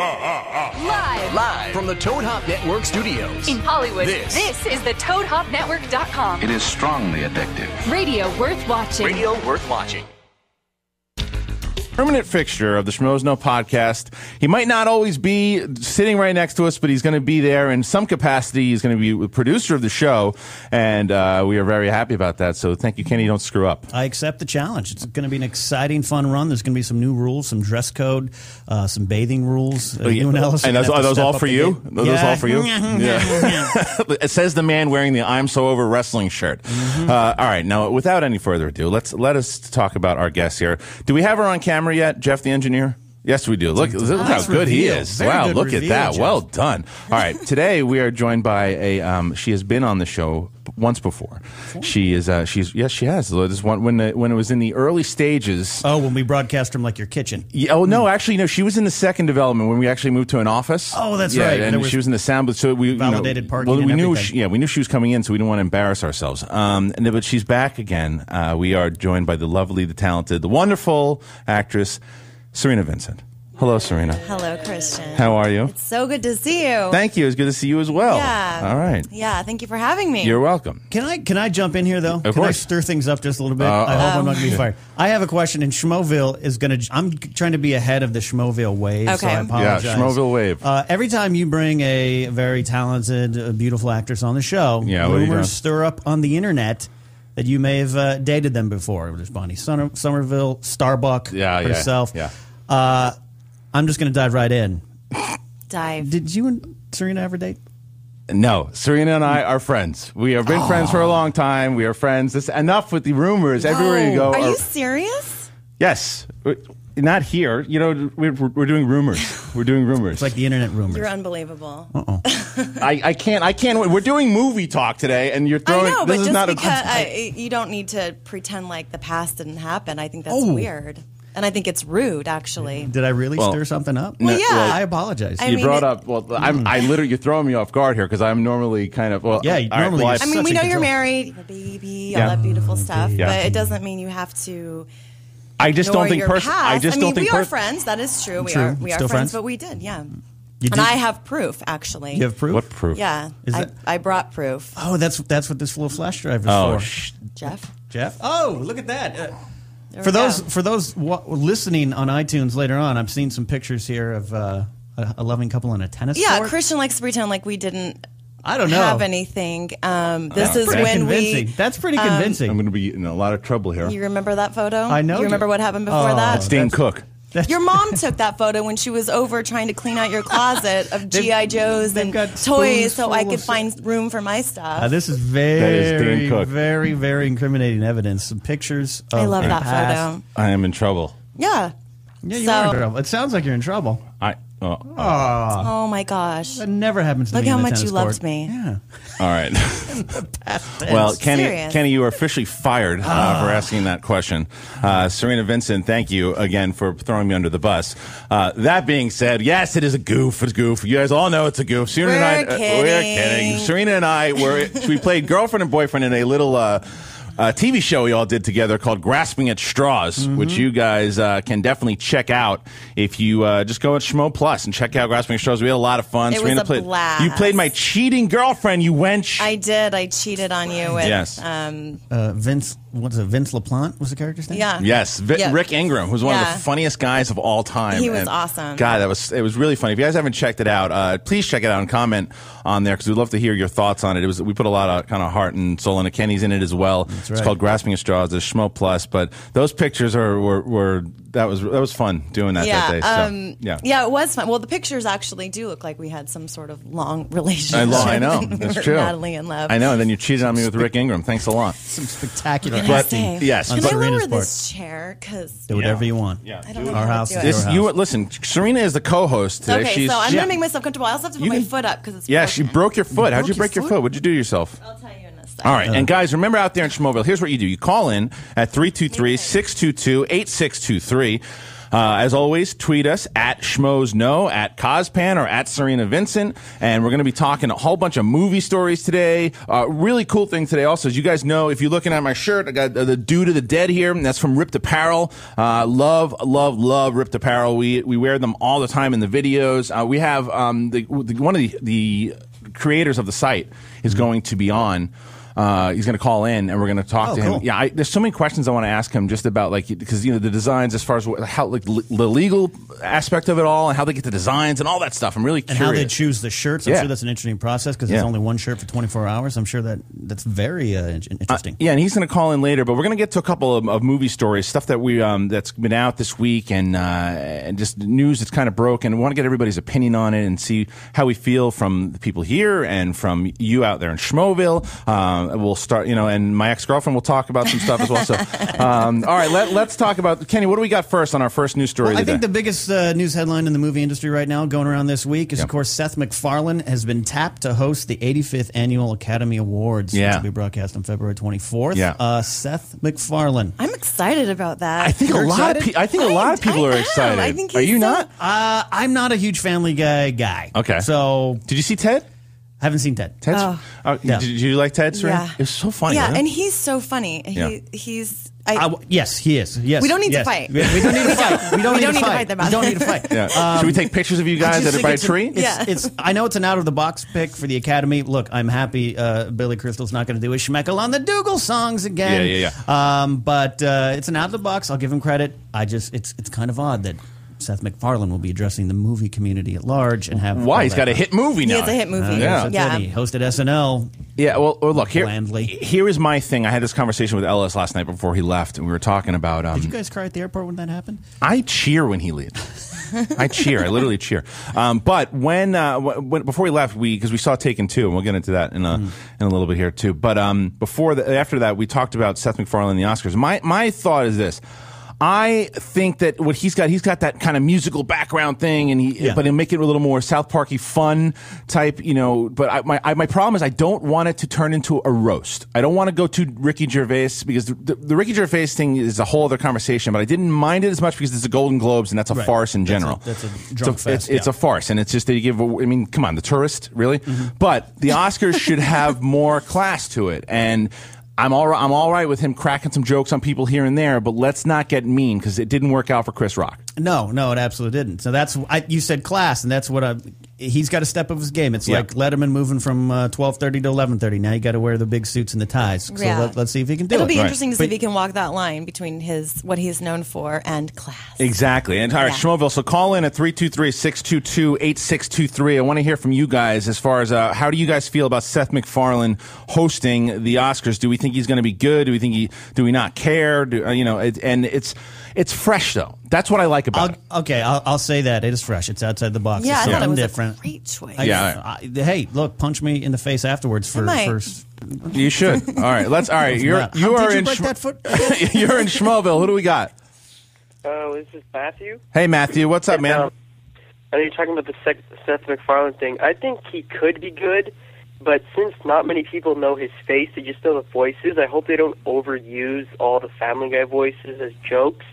Live from the Toad Hop Network studios in Hollywood. This is the ToadHopNetwork.com. It is strongly addictive. Radio worth watching. radio worth watching. Permanent fixture of the Schmoes Know podcast. He might not always be sitting right next to us, but he's going to be there in some capacity. He's going to be the producer of the show, and we are very happy about that. So thank you, Kenny. Don't screw up. I accept the challenge. It's going to be an exciting, fun run. There's going to be some new rules, some dress code, some bathing rules. And are those all for you? Are those all for you? Yeah. It says the man wearing the "I'm So Over" wrestling shirt. Mm-hmm. All right. Now, without any further ado, let us talk about our guest here. Do we have her on camera yet, Jeff the engineer? Yes, we do. Look how good he is. Very wow, good look reveal, at that. Jeff. Well done. All right, today we are joined by a. She has been on the show once before. She has. She has. This one when it was in the early stages. Oh, when we broadcast from like your kitchen. Yeah, no, actually, no. She was in the second development when we actually moved to an office. Oh, that's right. And she was in the sound booth. So we validated parking. Well, we and knew. everything. We knew she was coming in, so we didn't want to embarrass ourselves. But she's back again. We are joined by the lovely, the talented, the wonderful actress, Cerina Vincent. Hello, Cerina. Hello, Christian. How are you? It's so good to see you. Thank you. It's good to see you as well. Yeah. All right. Yeah, thank you for having me. You're welcome. Can I jump in here though? Of Can I course. stir things up just a little bit? I hope I'm not going to be fired. I have a question, and Schmoville is going to. I'm trying to be ahead of the Schmoville wave, so I Okay. apologize. Yeah, Schmoville wave. Every time you bring a very talented, beautiful actress on the show, Yeah, what are you doing? rumors stir up on the internet that you may have dated them before. There's Bonnie Somerville, Starbuck herself. Yeah. I'm just going to dive right in. Dive. Did you and Cerina ever date? No, Cerina and I are friends. We have been friends for a long time. We are friends. This enough with the rumors. Everywhere you go. Are you serious? Yes. Not here. You know, we're doing rumors. We're doing rumors. It's like the internet rumors. You're unbelievable. I can't. We're doing movie talk today, and you're throwing. I know, this but is just not because you don't need to pretend like the past didn't happen. I think that's Oh. weird. And I think it's rude, actually. Did I really stir something up? Well, yeah. I apologize. I You mean, brought up. Well, I literally. You're throwing me off guard here because I'm normally kind of. Well, Yeah, all right, normally well, you're I mean, we such know a you're control. married, you have a baby, Yeah. all that beautiful stuff, Yeah. but it doesn't mean you have to. I just ignore don't think your personally. past. I just mean, don't think we are friends. That is true. We True. are Still friends, friends? but we did, yeah. You And did? I have proof, actually. You have proof? What proof? Yeah, Is that- I brought proof. Oh, that's what this little flash drive is Oh, for. Jeff? Jeff? Oh, look at that. There For we those go. listening on iTunes later on, I'm seeing some pictures here of a loving couple in a tennis Yeah, court. Christian likes to pretend like we didn't I don't know. have anything. This is pretty when convincing. That's pretty convincing. I'm going to be in a lot of trouble here. You remember that photo? I know. You remember what happened before Oh, that? That's Dane Cook. Your mom took that photo when she was over trying to clean out your closet of G.I. Joes they've and got toys spoons so full I of could stuff. find room for my stuff. This is That is very, Dane Cook. very, very incriminating evidence. Some pictures of I love the that past. photo. I am in trouble. Yeah. Yeah, you So- are in trouble. It sounds like you're in trouble. Oh my gosh. That never happens to Look me how in a much tennis you loved court. me. Yeah. All right. Well, Serious. Kenny, you are officially fired for asking that question. Cerina Vincent, thank you again for throwing me under the bus. That being said, yes, it is a goof. It's a goof. You guys all know it's a goof. Cerina and I, we're kidding. Cerina and I we played girlfriend and boyfriend in a little TV show we all did together called Grasping at Straws, which you guys can definitely check out if you just go at Schmo Plus and check out Grasping at Straws. We had a lot of fun. It was a played, blast. You played my cheating girlfriend, you wench. I did. I cheated on you with Yes. Vince, what's it? Vince LaPlante was the character's name? yeah. Yes, Yeah. Rick Ingram, who's one of Yeah. the funniest guys of all time. He was And awesome. God, it was really funny. If you guys haven't checked it out, please check it out and comment on there because we'd love to hear your thoughts on it. We put a lot of kind of heart and soul into it. Kenny's in it as well. It's right. called Grasping at Straws. There's Schmo Plus, but those pictures were that was fun doing that Yeah, that day. So, yeah, it was fun. Well, the pictures actually do look like we had some sort of long relationship. I know. We That's were true. madly in love. I know, and then you cheated on me with Rick Ingram. Thanks a lot. Some spectacular Can I But- say, yes. Can On I lower Serena's part. this chair? Because Do whatever you want. Yeah. I don't know Our how house to is do it. your house. Listen, Cerina is the co-host today. Okay, She's, so I'm yeah. going to make myself comfortable. I also have to put You my can- foot up because it's Yeah, broken. she broke your foot. How'd you broke break your your foot? foot? What'd you do to yourself? I'll tell you in a second. All right, and guys, remember out there in Schmoville, here's what you do. You call in at 323-622-8623. As always, tweet us at schmoesknow, at Cospan, or at Cerina Vincent. And we're going to be talking a whole bunch of movie stories today. Really cool thing today also, as you guys know, if you're looking at my shirt, I got the Due to the Dead here, and that's from Ripped Apparel. Love Ripped Apparel. We wear them all the time in the videos. We have one of the creators of the site is going to be on. He's going to call in, and we're going to talk to him. Cool. Yeah, there's so many questions I want to ask him just about, like, because the designs, as far as how the legal aspect of it all, and how they get the designs and all that stuff. I'm really curious. And how they choose the shirts. I'm sure that's an interesting process because there's only one shirt for 24 hours. I'm sure that's very interesting. Yeah, and he's going to call in later, but we're going to get to a couple of movie stories, stuff that we that's been out this week, and just news that's kind of broken. We want to get everybody's opinion on it and see how we feel from the people here and from you out there in Schmoville. We'll start, and my ex-girlfriend will talk about some stuff as well. So, all right, let's talk about, Kenny, what do we got first on our first news story I today? think the biggest news headline in the movie industry right now going around this week is, of course, Seth MacFarlane has been tapped to host the 85th Annual Academy Awards, which will be broadcast on February 24th. Yeah. Seth MacFarlane. I'm excited about that. I think a lot of people are excited. I think are you not? I'm not a huge Family guy. Okay. So, did you see Ted? Haven't seen Ted. Did you like Ted, Serena? Yeah. It was so funny. Yeah, wasn't it? and he's so funny. Yes, he is. Yes, We don't need to fight. We don't need to fight. We don't need to fight. them We don't need to fight. Yeah. Should we take pictures of you guys at by a tree? I know it's an out-of-the-box pick for the Academy. Look, I'm happy Billy Crystal's not going to do a schmeckle on the Dougal songs again. Yeah. But it's an out-of-the-box. I'll give him credit. It's kind of odd that Seth MacFarlane will be addressing the movie community at large and have. Why? He's got a hit movie now. He has a hit movie. He hosted SNL. Yeah, well, look, Blandly. here is my thing. I had this conversation with Ellis last night before he left, and we were talking about... Did you guys cry at the airport when that happened? I cheer when he leaves. I cheer. I literally cheer. But when before he left, because we saw Taken 2, and we'll get into that in a little bit here too. But after that, we talked about Seth MacFarlane and the Oscars. My thought is this. I think that what he's got that kind of musical background thing, and but he'll make it a little more South Parky fun type, But my problem is I don't want it to turn into a roast. I don't want to go to Ricky Gervais because the Ricky Gervais thing is a whole other conversation. But I didn't mind it as much because it's the Golden Globes and that's a farce in general. That's a drunk fest. It's a farce, and it's just that you give. Come on, The Tourist, really. But the Oscars should have more class to it, and. I'm all right with him cracking some jokes on people here and there, but let's not get mean because it didn't work out for Chris Rock. No, it absolutely didn't. So you said class, and that's what he's got to step up his game. It's like Letterman moving from 12:30 to 11:30. Now you got to wear the big suits and the ties. So let's see if he can do it. It'll be interesting to see if he can walk that line between what he's known for and class. Exactly. And all right, Schmoville, so call in at 323-622-8623. I want to hear from you guys as far as how do you guys feel about Seth MacFarlane hosting the Oscars? Do we think he's going to be good? Do we not care? And it's fresh though. That's what I like about it. Okay, I'll say that it is fresh. It's outside the box. Yeah, it's I thought it was different. a great choice. Hey, look, punch me in the face afterwards for first. You should. All right, you are in. You're in Schmoville. Who do we got? This is Matthew. Hey, Matthew, what's up, man? I know you're talking about the Seth MacFarlane thing. I think he could be good, but since not many people know his face, they just know the voices. I hope they don't overuse all the Family Guy voices as jokes.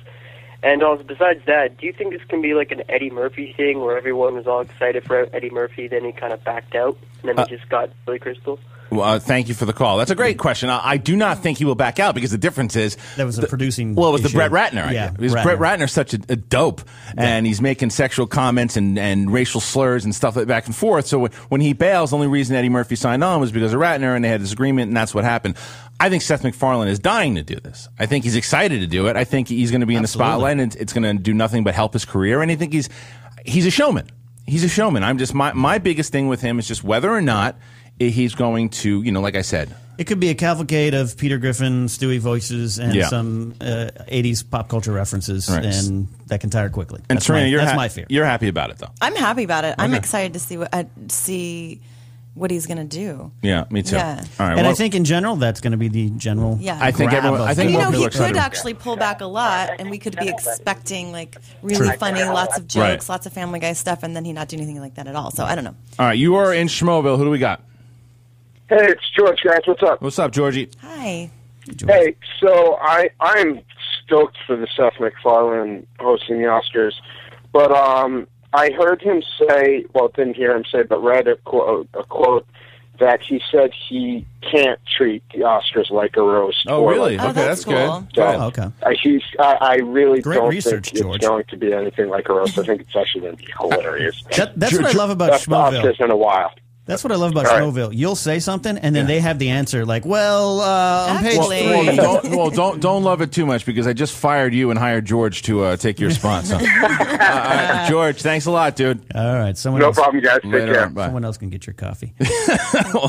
And also, besides that, do you think this can be like an Eddie Murphy thing where everyone was all excited for Eddie Murphy, then he kind of backed out, and then he just got Billy Crystal? Well, thank you for the call. That's a great question. I do not think he will back out because the difference is that was a producing. Well, it was issue. the Brett Ratner idea. Because Brett Ratner's such a dope, and he's making sexual comments and racial slurs and stuff like back and forth. So when he bails, the only reason Eddie Murphy signed on was because of Ratner, and they had a disagreement, and that's what happened. I think Seth MacFarlane is dying to do this. I think he's excited to do it. I think he's going to be in the spotlight, and it's going to do nothing but help his career. And I think he's a showman. He's a showman. I'm just my biggest thing with him is just whether or not he's going to, like I said. It could be a cavalcade of Peter Griffin, Stewie voices, and some 80s pop culture references, and that can tire quickly. And Serena, that's my fear. You're happy about it, though. I'm happy about it. Okay. I'm excited to see what he's going to do. Yeah, me too. Yeah. All right, and I think in general, that's going to be the general. Yeah, I think everyone. I think he could actually pull back a lot, and we could be expecting like really funny, lots of jokes, lots of Family Guy stuff, and then he not do anything like that at all. So I don't know. All right, you are in Schmoville. Who do we got? Hey, it's George, guys. What's up? What's up, Georgie? Hi. Hey, so I'm stoked for the Seth MacFarlane hosting the Oscars, but I heard him say, well, didn't hear him say, but read a quote that he said he can't treat the Oscars like a roast. Oh, really? Oh, Okay, that's cool. good. So, okay. I really Great don't research, think George. it's going to be anything like a roast. I think it's actually going to be hilarious. That's what I love about That's the Schmoville. Oscars in a while. That's what I love about All right. Schmoville. You'll say something, and then they have the answer. Like, well, on page Actually- 3. Don't love it too much because I just fired you and hired George to take your spot. So. George, thanks a lot, dude. All right, someone No else. problem, guys. Take Later care. on. Bye. Someone else can get your coffee.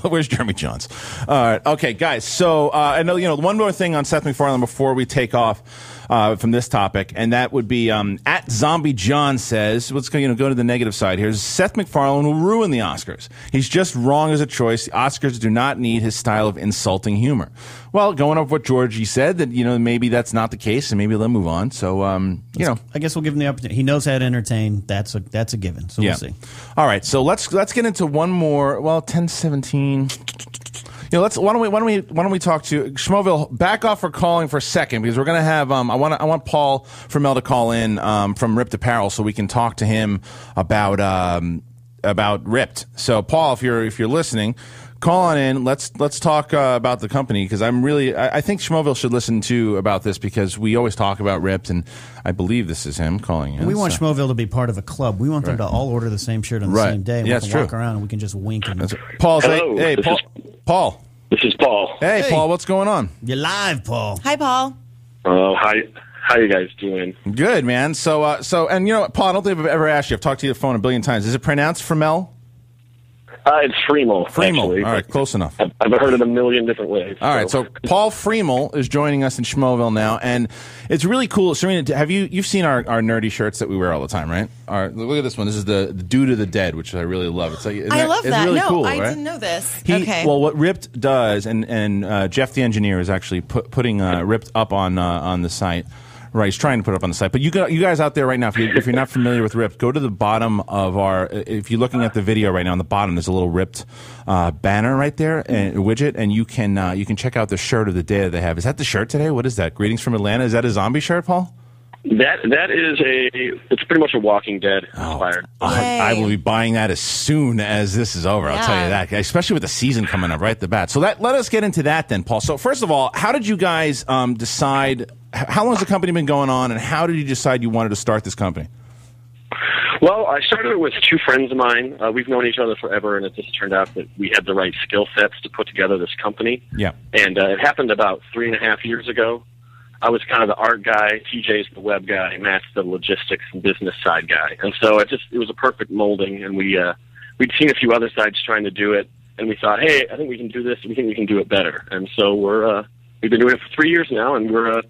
Where's Jeremy Jones? All right, okay, guys. So I know one more thing on Seth MacFarlane before we take off from this topic, and that would be at Zombie John says, let's go to the negative side here. Seth MacFarlane will ruin the Oscars. He's just wrong as a choice. The Oscars do not need his style of insulting humor. Well, going off what Georgie said, that maybe that's not the case, and maybe they'll move on. So I guess we'll give him the opportunity. He knows how to entertain. That's a given. So we'll see. All right, so let's get into one more. Well, 10:17. Why don't we talk to Schmoville? Back off for calling for a second because we're gonna have I want Paul Fremel to call in from Ripped Apparel so we can talk to him about Ripped. So Paul, if you're listening, call on in. Let's talk about the company because I think Schmoville should listen too about this because we always talk about Ripped and I believe this is him calling in. We want Schmoville to be the club. We want them to all order the same shirt on the same day. And we can walk around and we can just wink. And Paul's Hello. hey Paul. This is Paul. Hey, Paul, what's going on? You're live, Paul. Hi, Paul. Oh, hi. How you guys doing? Good, man. So, and Paul, I don't think I've ever asked you. I've talked to you on the phone a billion times. Is it pronounced Fremel? It's Fremel. Actually. All right, close enough. I've heard it a million different ways. All right, so Paul Fremel is joining us in Schmoville now, and it's really cool. Cerina, you've seen our nerdy shirts that we wear all the time, right? Look at this one. This is the Due to the Dead, which I really love. It's like I love that. Really no, cool, I right? didn't know this. Okay. Well, what Ripped does, and Jeff the engineer is actually putting Ripped up on the site. Right, he's trying to put it up on the site. But you guys out there right now, if you're not familiar with Ripped, go to the bottom of if you're looking at the video right now, on the bottom, there's a little Ripped banner right there, and a widget, and you can check out the shirt of the day that they have. Is that the shirt today? What is that? Greetings from Atlanta. Is that a zombie shirt, Paul? That is it's pretty much a Walking Dead inspired. I will be buying that as soon as this is over. I'll tell you that, especially with the season coming up right at the bat. So let us get into that then, Paul. So first of all, how did you guys decide? How long has the company been going on, and how did you decide you wanted to start this company? Well, I started it with two friends of mine. We've known each other forever, and it just turned out that we had the right skill sets to put together this company. Yeah. And it happened about 3.5 years ago. I was kind of the art guy, TJ's the web guy, Matt's the logistics and business side guy. And so it was a perfect molding, and we'd seen a few other sites trying to do it, and we thought, hey, I think we can do this, we think we can do it better. And so we've been doing it for 3 years now, and we're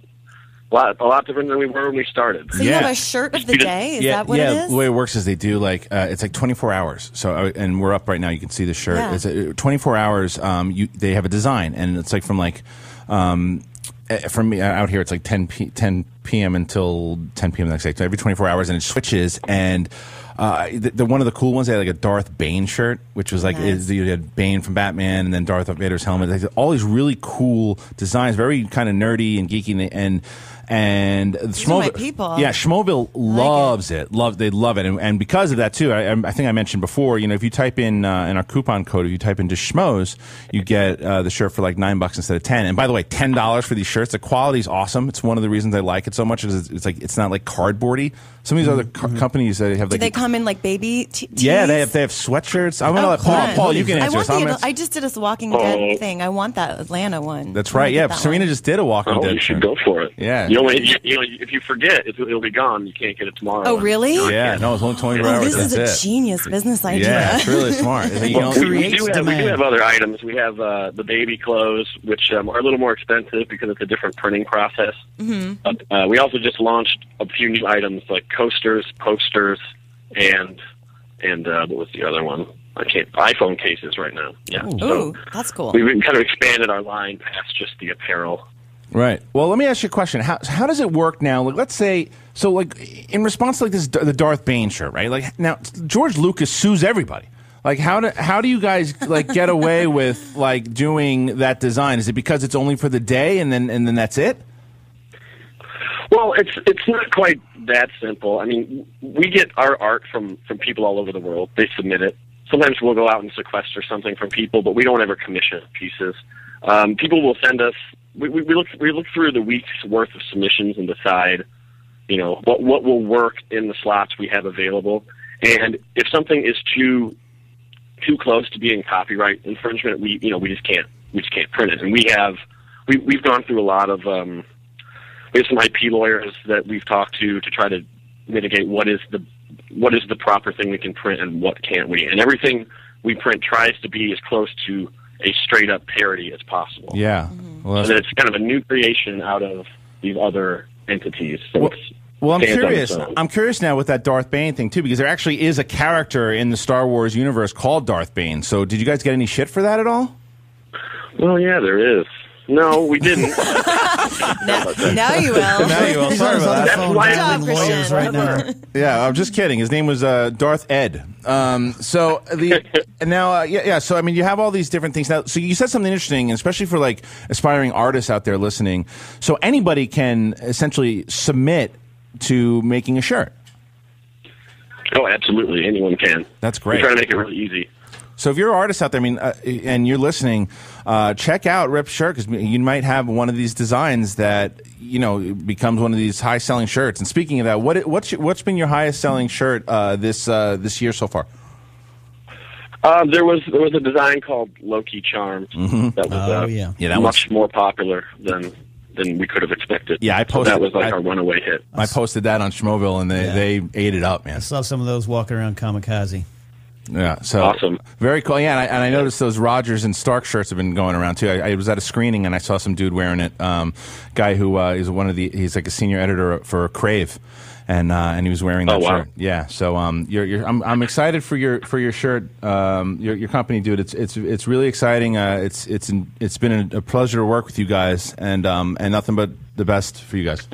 a lot different than we were when we started. So you have a shirt of the day? Is that what it is? The way it works is they do it's like 24 hours. So and we're up right now. You can see the shirt. Yeah. It's 24 hours. They have a design, and it's like from me out here, it's like 10 p.m. until 10 p.m. the next day. So every 24 hours, and it switches. And the one of the cool ones, they had like a Darth Bane shirt, which was like you had Bane from Batman, and then Darth Vader's helmet. They had all these really cool designs, very kind of nerdy and geeky, and Schmoville loves it. They love it, and because of that too, I think I mentioned before. If you type in our coupon code, if you type into Schmoes, you get the shirt for like $9 instead of $10. And by the way, $10 for these shirts. The quality is awesome. It's one of the reasons I like it so much. It's not like cardboardy. Some of these other companies that have Do they come in like baby tees? Yeah, they have sweatshirts. I'm gonna let Paul. You can answer this. I just did a Walking Dead thing. I want that Atlanta one. That's right. Yeah, Cerina just did a Walking Dead. You should go for it. Yeah. If you forget, it'll be gone. You can't get it tomorrow. Oh, really? Yeah. No, it's only 24 hours. This is a genius business idea. Yeah, it's really smart. We do have other items. We have the baby clothes, which are a little more expensive because it's a different printing process. Mm-hmm. We also just launched a few new items like coasters, posters, and what was the other one? iPhone cases right now. Yeah. Ooh, that's cool. We've kind of expanded our line past just the apparel. Right. Well, let me ask you a question. How does it work now? Like, let's say, so like in response to like the Darth Bane shirt, right? Like now George Lucas sues everybody. Like how do you guys like get away with like doing that design? Is it because it's only for the day and then that's it? Well, it's not quite that simple. I mean, we get our art from people all over the world. They submit it. Sometimes we'll go out and sequester something from people, but we don't ever commission pieces. People will send us. We look through the week's worth of submissions and decide, what will work in the slots we have available. And if something is too close to being copyright infringement, we just can't print it. And we've gone through a lot of. We have some IP lawyers that we've talked to try to mitigate what is the proper thing we can print and what can't we. And everything we print tries to be as close to a straight up parody as possible. Yeah. Well, so that it's kind of a new creation out of these other entities. So I'm curious. I'm curious now with that Darth Bane thing too, because there actually is a character in the Star Wars universe called Darth Bane. So did you guys get any shit for that at all? Well, yeah, there is. No, we didn't. now you will. Now you will. Sorry about that. That's why I'm lawyers right now. Yeah, I'm just kidding. His name was Darth Ed. So I mean, you have all these different things now. So you said something interesting, especially for like aspiring artists out there listening. So anybody can essentially submit to making a shirt. Oh, absolutely. Anyone can. That's great. We try to make it really easy. So if you're an artist out there, I mean, and you're listening, check out Rip's shirt, because you might have one of these designs that becomes one of these high-selling shirts. And speaking of that, what's been your highest-selling shirt this year so far? There was a design called Low-Key Charms that was much more popular than we could have expected. Yeah, I posted. So that was like our runaway hit. I posted that on Schmoville, and they ate it up, man. I saw some of those walking around Kamikaze. Yeah, so awesome, very cool. Yeah, and I noticed those Rogers and Stark shirts have been going around too. I was at a screening and I saw some dude wearing it. Guy who is he's like a senior editor for Crave, and he was wearing that shirt. Yeah, so I'm excited for your shirt, your company, dude. It's really exciting. It's been a pleasure to work with you guys, and nothing but the best for you guys.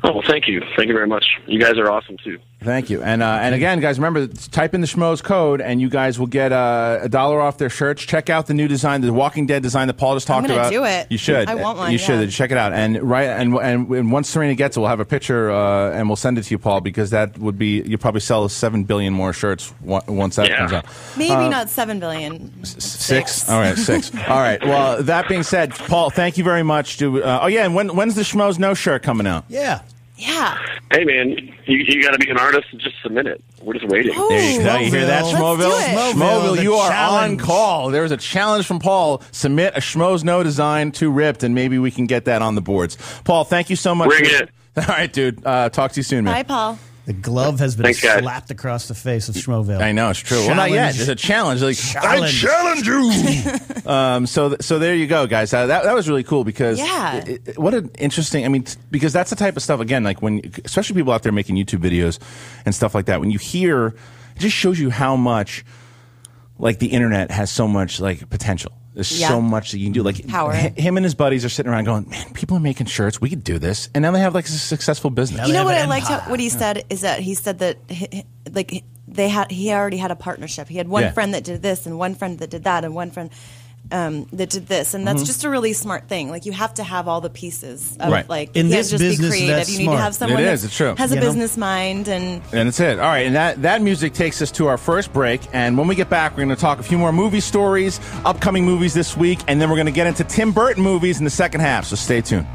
Oh, well, thank you very much. You guys are awesome too. Thank you. And again, guys, remember, type in the Schmoes code, and you guys will get $1 off their shirts. Check out the new design, the Walking Dead design that Paul just talked about. I'm going to do it. You should. I want one. You should. Check it out. And once Cerina gets it, we'll have a picture, and we'll send it to you, Paul, because that would be, you'll probably sell 7 billion more shirts once that comes out. Maybe not 7 billion. 6? All right, 6. All right. Well, that being said, Paul, thank you very much. And when's the Schmoes No shirt coming out? Yeah. Yeah. Hey, man, you got to be an artist and just submit it. We're just waiting. Ooh, there you go. You hear that, Schmoville? Schmoville, you are on call. There's a challenge from Paul. Submit a Schmoes No design to Ripped, and maybe we can get that on the boards. Paul, thank you so much. Bring it. All right, dude. Talk to you soon, man. Bye, Paul. The glove has been slapped across the face of Schmoville. I know, it's true. Well, not yet. There's a challenge. Like, I challenge you. So there you go, guys. That was really cool because what an interesting. I mean, because that's the type of stuff. Again, like especially people out there making YouTube videos and stuff like that. When you hear, it just shows you how much, like, the internet has so much like potential. There's so much that you can do. Like him and his buddies are sitting around going, "Man, people are making shirts. We could do this." And now they have like a successful business. You know what I liked? What he said is that he said that he already had a partnership. He had one friend that did this, and one friend that did that, and one friend that did this, and that's just a really smart thing. Like, you have to have all the pieces of like, in you this can't just business, be creative. that's You need to have someone that has a business mind, and it's it. All right, and that music takes us to our first break, and when we get back, we're going to talk a few more movie stories, upcoming movies this week, and then we're going to get into Tim Burton movies in the second half, so stay tuned.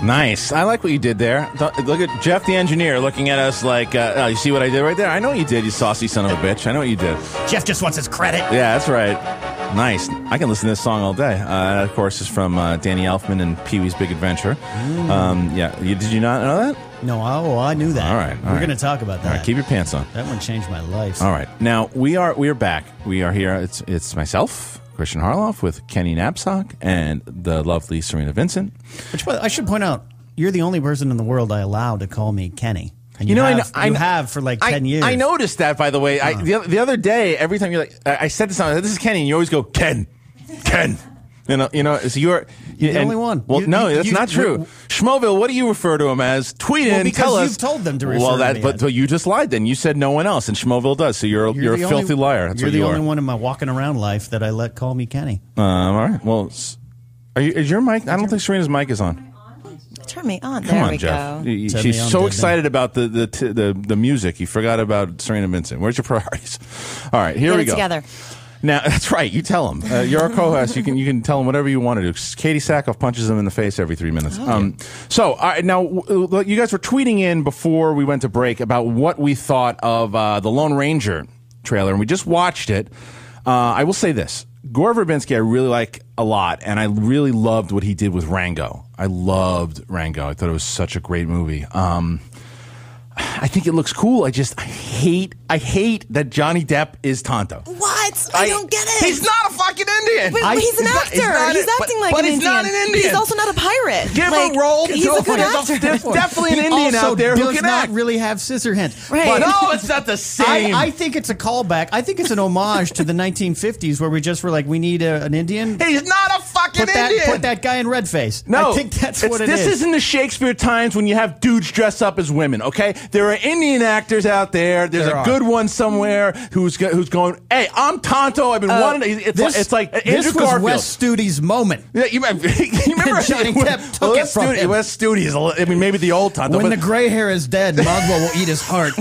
Nice. I like what you did there. Look at Jeff the engineer looking at us like, you see what I did right there? I know what you did, you saucy son of a bitch. I know what you did. Jeff just wants his credit. Yeah, that's right. Nice. I can listen to this song all day. That, of course, is from Danny Elfman and Pee-wee's Big Adventure. Did you not know that? No, I knew that. All right. We're going to talk about that. All right, keep your pants on. That one changed my life. All right. Now, we are back. We are here. It's myself, Christian Harloff, with Kenny Napzok and the lovely Cerina Vincent. Which, I should point out, you're the only person in the world I allow to call me Kenny. And you have for like 10 years. I noticed that, by the way. The other day, every time you're like, I said to someone, "This is Kenny," and you always go, "Ken." You know, so you're the only one. Well, that's not true. Schmoville, what do you refer to him as? Tweet in, tell us. You've told them to refer to me but you just lied then. You said no one else, and Schmoville does, so you're a filthy liar. That's you're what the you only are. one in my walking around life that I let call me Kenny. All right. Well, is your mic? I don't think Serena's mic is on. Turn me on. Come There on, we Jeff. go. She's so excited about the music. You forgot about Cerina Vincent. Where's your priorities? All right, here we go. Together. Now that's right. You tell him. You're our co-host. You can tell him whatever you want to do. Katie Sackhoff punches him in the face every 3 minutes. So now you guys were tweeting in before we went to break about what we thought of the Lone Ranger trailer, and we just watched it. I will say this: Gore Verbinski I really like a lot, and I really loved what he did with Rango. I loved Rango. I thought it was such a great movie. I think it looks cool. I hate that Johnny Depp is Tonto. What? I don't get it. He's not a fucking Indian. But he's an actor. He's acting like an Indian. But he's not an Indian. He's also not a pirate. Give a role. He's a good actor. There's definitely an Indian out there who can act. Really have scissor hands. Right. But no, it's not the same. I think it's a callback. I think it's an homage to the 1950s where we just were like, we need an Indian. He's not a fucking Indian. Put that guy in red face. No, I think that's what it is. This isn't the Shakespeare times when you have dudes dress up as women. Okay, there are Indian actors out there. There's a good one somewhere who's going. Hey, I'm Tonto. I've been wanting. It's like Andrew this was Garfield. Wes Studi's moment. Yeah, you remember Johnny Depp took it from him. Wes Studi is. I mean, maybe the old Tonto. When the gray hair is dead, Mogwai will eat his heart.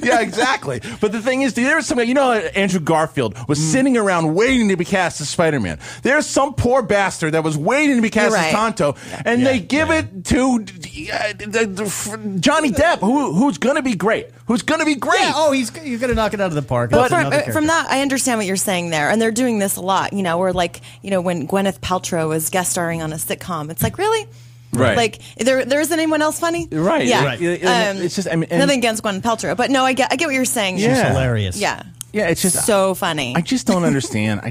Yeah, exactly. But the thing is, there was something. You know, Andrew Garfield was sitting around waiting to be cast as Spider-Man. There's some poor bastard that was waiting to be cast as Tonto, and they give it to Johnny Depp, who's going to be great. Who's going to be great? Yeah, he's going to knock it out of the park. But from that, I understand what you're saying there, and they're doing this a lot. You know, where when Gwyneth Paltrow was guest starring on a sitcom, it's like, really. Right. Like there isn't anyone else funny. Right. Yeah. Right. It's just nothing against Gwyneth Paltrow, but no, I get what you're saying. She's hilarious. Yeah. Yeah, it's just so funny. I just don't understand.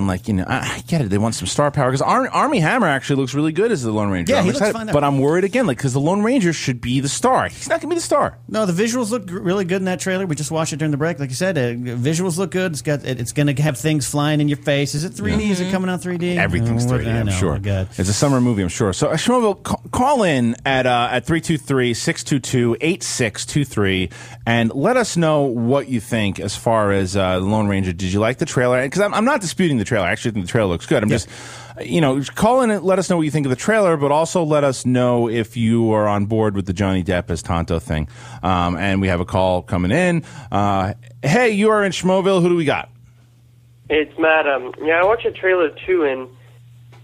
Like, I get it. They want some star power because Armie Hammer actually looks really good as the Lone Ranger. Yeah, he looks fine. But I'm worried again, because the Lone Ranger should be the star. He's not going to be the star. No, the visuals look really good in that trailer. We just watched it during the break. Like you said, visuals look good. It's going to have things flying in your face. Is it 3D? Yeah. Is it coming out 3D? Everything's 3D. I'm sure. It's a summer movie. I'm sure. So, Schmoville, call in at 323-622-8623 and let us know what you think as far as the Lone Ranger. Did you like the trailer? Because I'm not disputing the trailer. I actually think the trailer looks good. I'm just, call in and let us know what you think of the trailer, but also let us know if you are on board with the Johnny Depp as Tonto thing. And we have a call coming in. Hey, you are in Schmoville. Who do we got? It's Matt. I watched the trailer too, and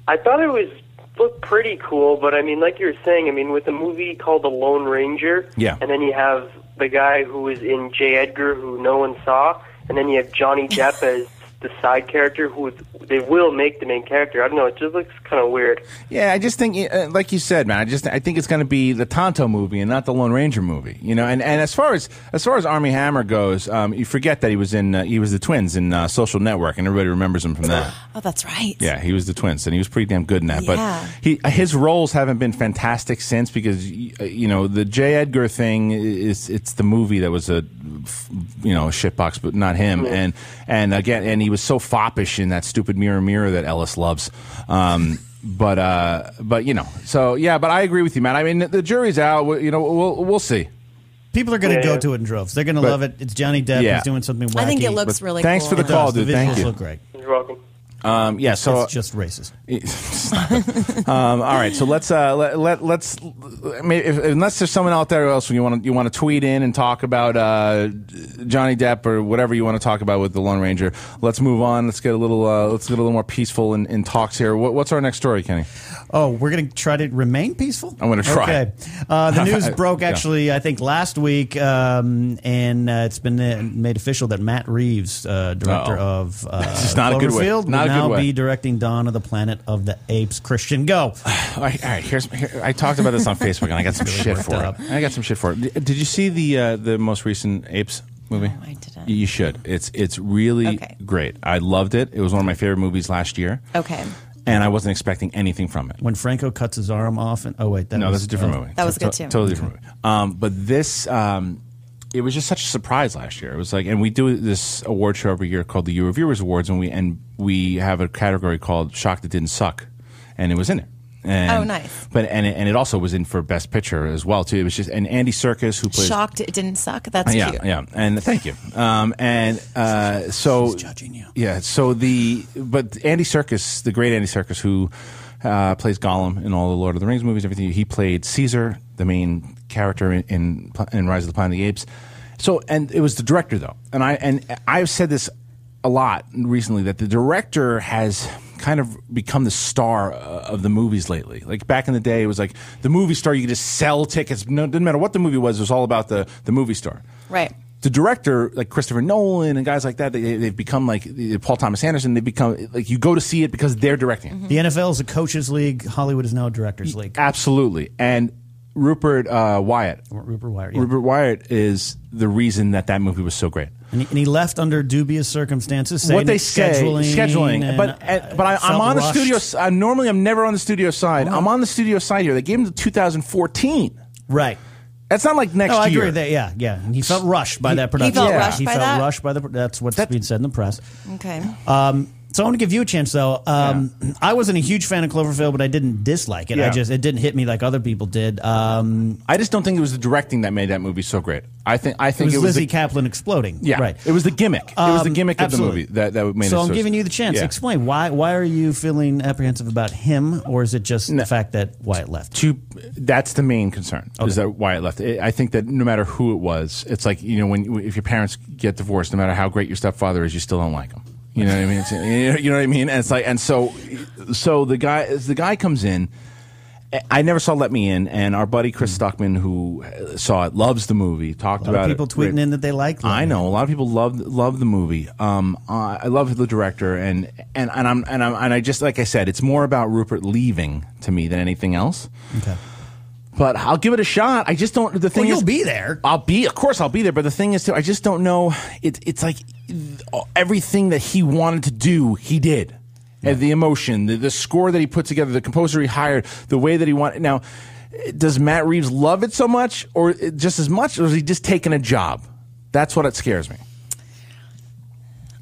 I thought it looked pretty cool. But I mean, like you were saying, with a movie called The Lone Ranger, and then you have the guy who was in J. Edgar, who no one saw. And then you have Johnny Depp as the side character, who they will make the main character. I don't know. It just looks kind of weird. Yeah, I just think, like you said, man, I think it's going to be the Tonto movie and not the Lone Ranger movie. And as far as Armie Hammer goes, you forget that he was the twins in Social Network, and everybody remembers him from that. Oh, that's right. Yeah, he was the twins, and he was pretty damn good in that. Yeah. But his roles haven't been fantastic since, because the J. Edgar thing it's the movie that was a shitbox, but not him. Mm-hmm. And again, he was so foppish in that stupid Mirror that Ellis loves. But I agree with you, man. I mean, the jury's out. We'll see. People are going to go to it in droves. They're going to love it. It's Johnny Depp. Yeah. He's doing something wacky. I think it looks really cool. Thanks for the call, dude. Thank you. Look great. You're welcome. So it's just racist. All right, so let's unless there's someone out there else you want to tweet in and talk about Johnny Depp or whatever you want to talk about with the Lone Ranger. Let's move on. Let's get a little more peaceful in talks here. What's our next story, Kenny? Oh, we're going to try to remain peaceful? I'm going to try. Okay. The news broke actually, I think, last week, and it's been made official that Matt Reeves, director of this is not a good way. Cloverfield, will now be directing Dawn of the Planet of the Apes. Christian, go. All right. I talked about this on Facebook, and I got some shit for it. Did you see the most recent Apes movie? No, I didn't. You should. It's really great. I loved it. It was one of my favorite movies last year. Okay. And I wasn't expecting anything from it. When Franco cuts his arm off, that's a different movie. That was good too. Totally different movie. But this, it was just such a surprise last year. It was like, and we do this award show every year called the Year Reviewers Awards, and we have a category called Shocked It Didn't Suck, and it was in it. And, nice. But and it also was in for Best Picture as well too. It was just and Andy Serkis who plays. Shocked it didn't suck. That's cute. Yeah, and thank you. So he's judging you. Yeah. But Andy Serkis, the great Andy Serkis, who plays Gollum in all the Lord of the Rings movies, everything. He played Caesar, the main character in Rise of the Planet of the Apes. So, and it was the director though, and I've said this a lot recently that the director has kind of become the star of the movies lately. Like back in the day, it was like the movie star. You could just sell tickets. No, didn't matter what the movie was. It was all about the movie star. Right. The director, like Christopher Nolan and guys like that, they've become like Paul Thomas Anderson. They become like you go to see it because they're directing. Mm-hmm. The NFL is a coaches league. Hollywood is now a directors league. Absolutely. And Rupert Wyatt. Rupert Wyatt. Yeah. Rupert Wyatt is the reason that movie was so great. And he left under dubious circumstances. Saying What they say, scheduling. But I'm on rushed. the studio. Normally, I'm never on the studio side. I'm on the studio side here. They gave him to 2014. Right. That's not like next year. I agree with that. Yeah. And he felt rushed by that production. He felt rushed by that? Rushed by that's what's being said in the press. Okay. So I want to give you a chance, though. I wasn't a huge fan of Cloverfield, but I didn't dislike it. Yeah. It didn't hit me like other people did. I just don't think it was the directing that made that movie so great. I think it was Lizzie Kaplan exploding. Yeah, right. It was the gimmick. It was the gimmick absolutely. of the movie that made it. So I'm giving you the chance. Yeah. Explain why are you feeling apprehensive about him, or is it just the fact that Wyatt left? That's the main concern. Is that Wyatt left? I think that no matter who it was, it's like if your parents get divorced, no matter how great your stepfather is, you still don't like him. You know what I mean? You know what I mean? And it's like, and so the guy comes in. I never saw Let Me In, and our buddy Chris Stockman, who saw it, loves the movie. Talked about it. A lot of people tweeting in that they liked it. I know a lot of people love the movie. I love the director, and I just like I said, it's more about Rupert leaving to me than anything else. Okay. But I'll give it a shot. I just don't. The thing is, you'll be there. Of course, I'll be there. But the thing is, too, I just don't know. It's like everything that he wanted to do, he did. Yeah. And the emotion, the score that he put together, the composer he hired, the way that he wanted. Now, does Matt Reeves love it so much, or just as much, or is he just taking a job? That's what it scares me.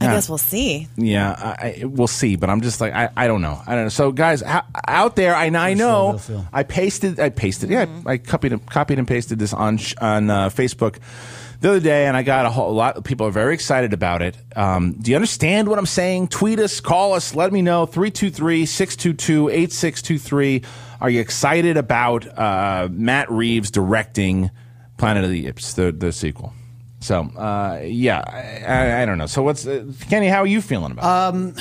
I guess we'll see. Yeah, we'll see. But I'm just like I don't know. So guys out there, I know. I pasted. Yeah, I copied and pasted this on Facebook the other day, and I got a lot of people are very excited about it. Do you understand what I'm saying? Tweet us, call us, let me know. 323-622-8623. Are you excited about Matt Reeves directing Planet of the Apes, the sequel? So, I don't know. So what's Kenny, how are you feeling about it?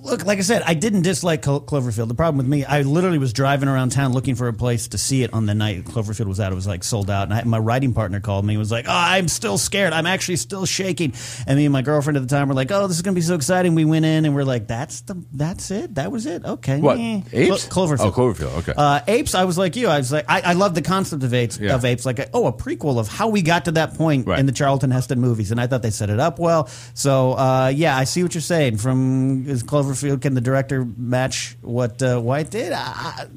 Look, like I said, I didn't dislike Cloverfield. The problem with me, I literally was driving around town looking for a place to see it on the night Cloverfield was out. It was like sold out. And my writing partner called me and was like, oh, I'm still scared. I'm actually still shaking. And me and my girlfriend at the time were like, oh, this is going to be so exciting. We went in and we're like, that's it? That was it? Okay. What? Apes? Cloverfield. Oh, Cloverfield. Okay. Apes, I was like you. I was like, I love the concept of apes. Yeah. Like, a prequel of how we got to that point in the Charlton Heston movies. And I thought they set it up well. So, I see what you're saying. From Cloverfield, can the director match what White did?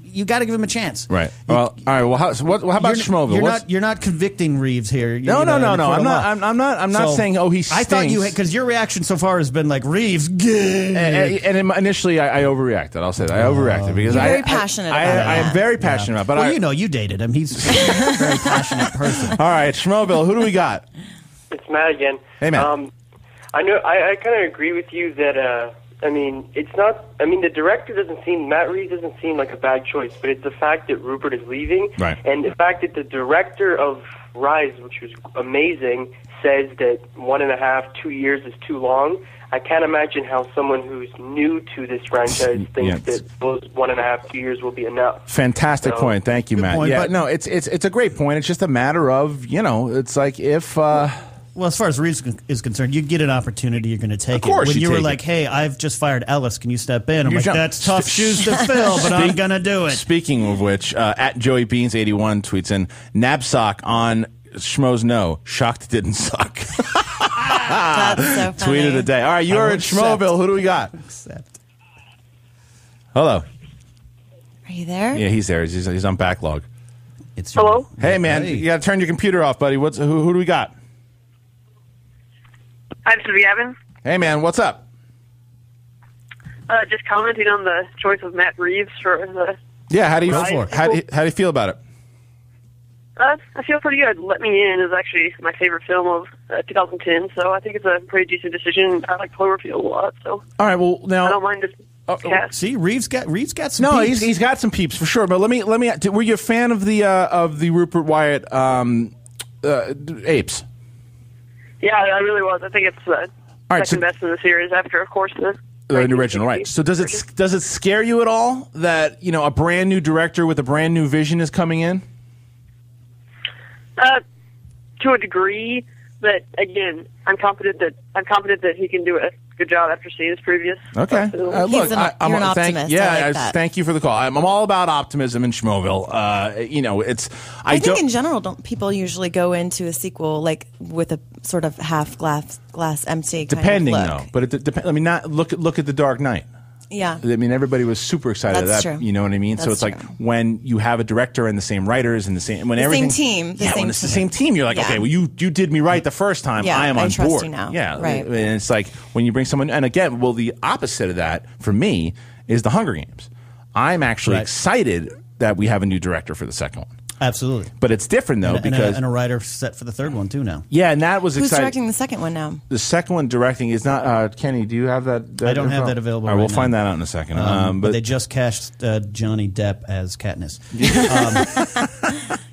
You got to give him a chance. Right. Well, all right. Well, how about Schmoville? You're not convicting Reeves here. No. I'm not saying he stinks. I thought because your reaction so far has been like Reeves. And initially I overreacted. I'll say that I overreacted because you're very passionate. I am very passionate about. But you dated him. He's a very passionate person. All right, Schmoville, who do we got? It's Matt again. Hey, Matt. I know. I kind of agree with you that. It's not. The director Matt Reeves doesn't seem like a bad choice, but it's the fact that Rupert is leaving, right? And the fact that the director of Rise, which was amazing, says that 1.5, 2 years is too long. I can't imagine how someone who's new to this franchise thinks that those 1.5, 2 years will be enough. Fantastic point. Thank you, Matt. Point, yeah, no, it's a great point. It's just a matter of it's like if. Well, as far as Reeves is concerned, you get an opportunity, you're going to take it. Of course, when you were take like, "Hey, I've just fired Ellis. Can you step in?" I'm You like, jump. "That's tough shoes to fill, but I'm going to do it." Speaking of which, at Joey Beans 81 tweets in Napzok on Schmo's No. Shocked it didn't suck. That's so funny. Tweet of the day. All right, you're in Schmoville. Who do we got? Hello. Are you there? Yeah, he's there. He's on backlog. Hello. Hey, man, you got to turn your computer off, buddy. Who do we got? Hi, this is Gavin. Hey, man, what's up? Just commenting on the choice of Matt Reeves for the Yeah, how do you Right. how do you feel about it? I feel pretty good. Let Me In is actually my favorite film of 2010, so I think it's a pretty decent decision. I like Cloverfield a lot, so All right, well now I don't mind this cast. See, Reeves got some. No, peeps. he's got some peeps for sure. But let me. Were you a fan of the Rupert Wyatt apes? Yeah, I really was. I think it's right, second best in the series after, of course, the original, right? So does it scare you at all that a brand new director with a brand new vision is coming in? To a degree, but again, I'm confident that he can do a good job after seeing his previous. Okay, film. look, You're an optimist. I like that. Thank you for the call. I'm all about optimism in Schmoville. I think in general, don't people usually go into a sequel like with a sort of half glass empty depending kind of look? though, but it depends. I mean, not look at The Dark Knight. Yeah. I mean, everybody was super excited That's at that. true. You know what I mean? So That's it's like true. when you have a director and the same writers and the same when The everything same team. when it's the same team, you're like, Yeah. okay, well, you did me right the first time. Yeah, I am I on trust board. you now. Yeah, Right. And it's like when you bring someone, and again, well, the opposite of that for me is the Hunger Games. I'm actually Right. excited that we have a new director for the second one. Absolutely. But it's different though because and a writer set for the third one too now. yeah, and that was Who's exciting. directing the second one now? The second one directing is not Kenny. Do you have that? I don't have info? that available. All right, we'll right find now. that out in a second. But they just cast Johnny Depp as Katniss.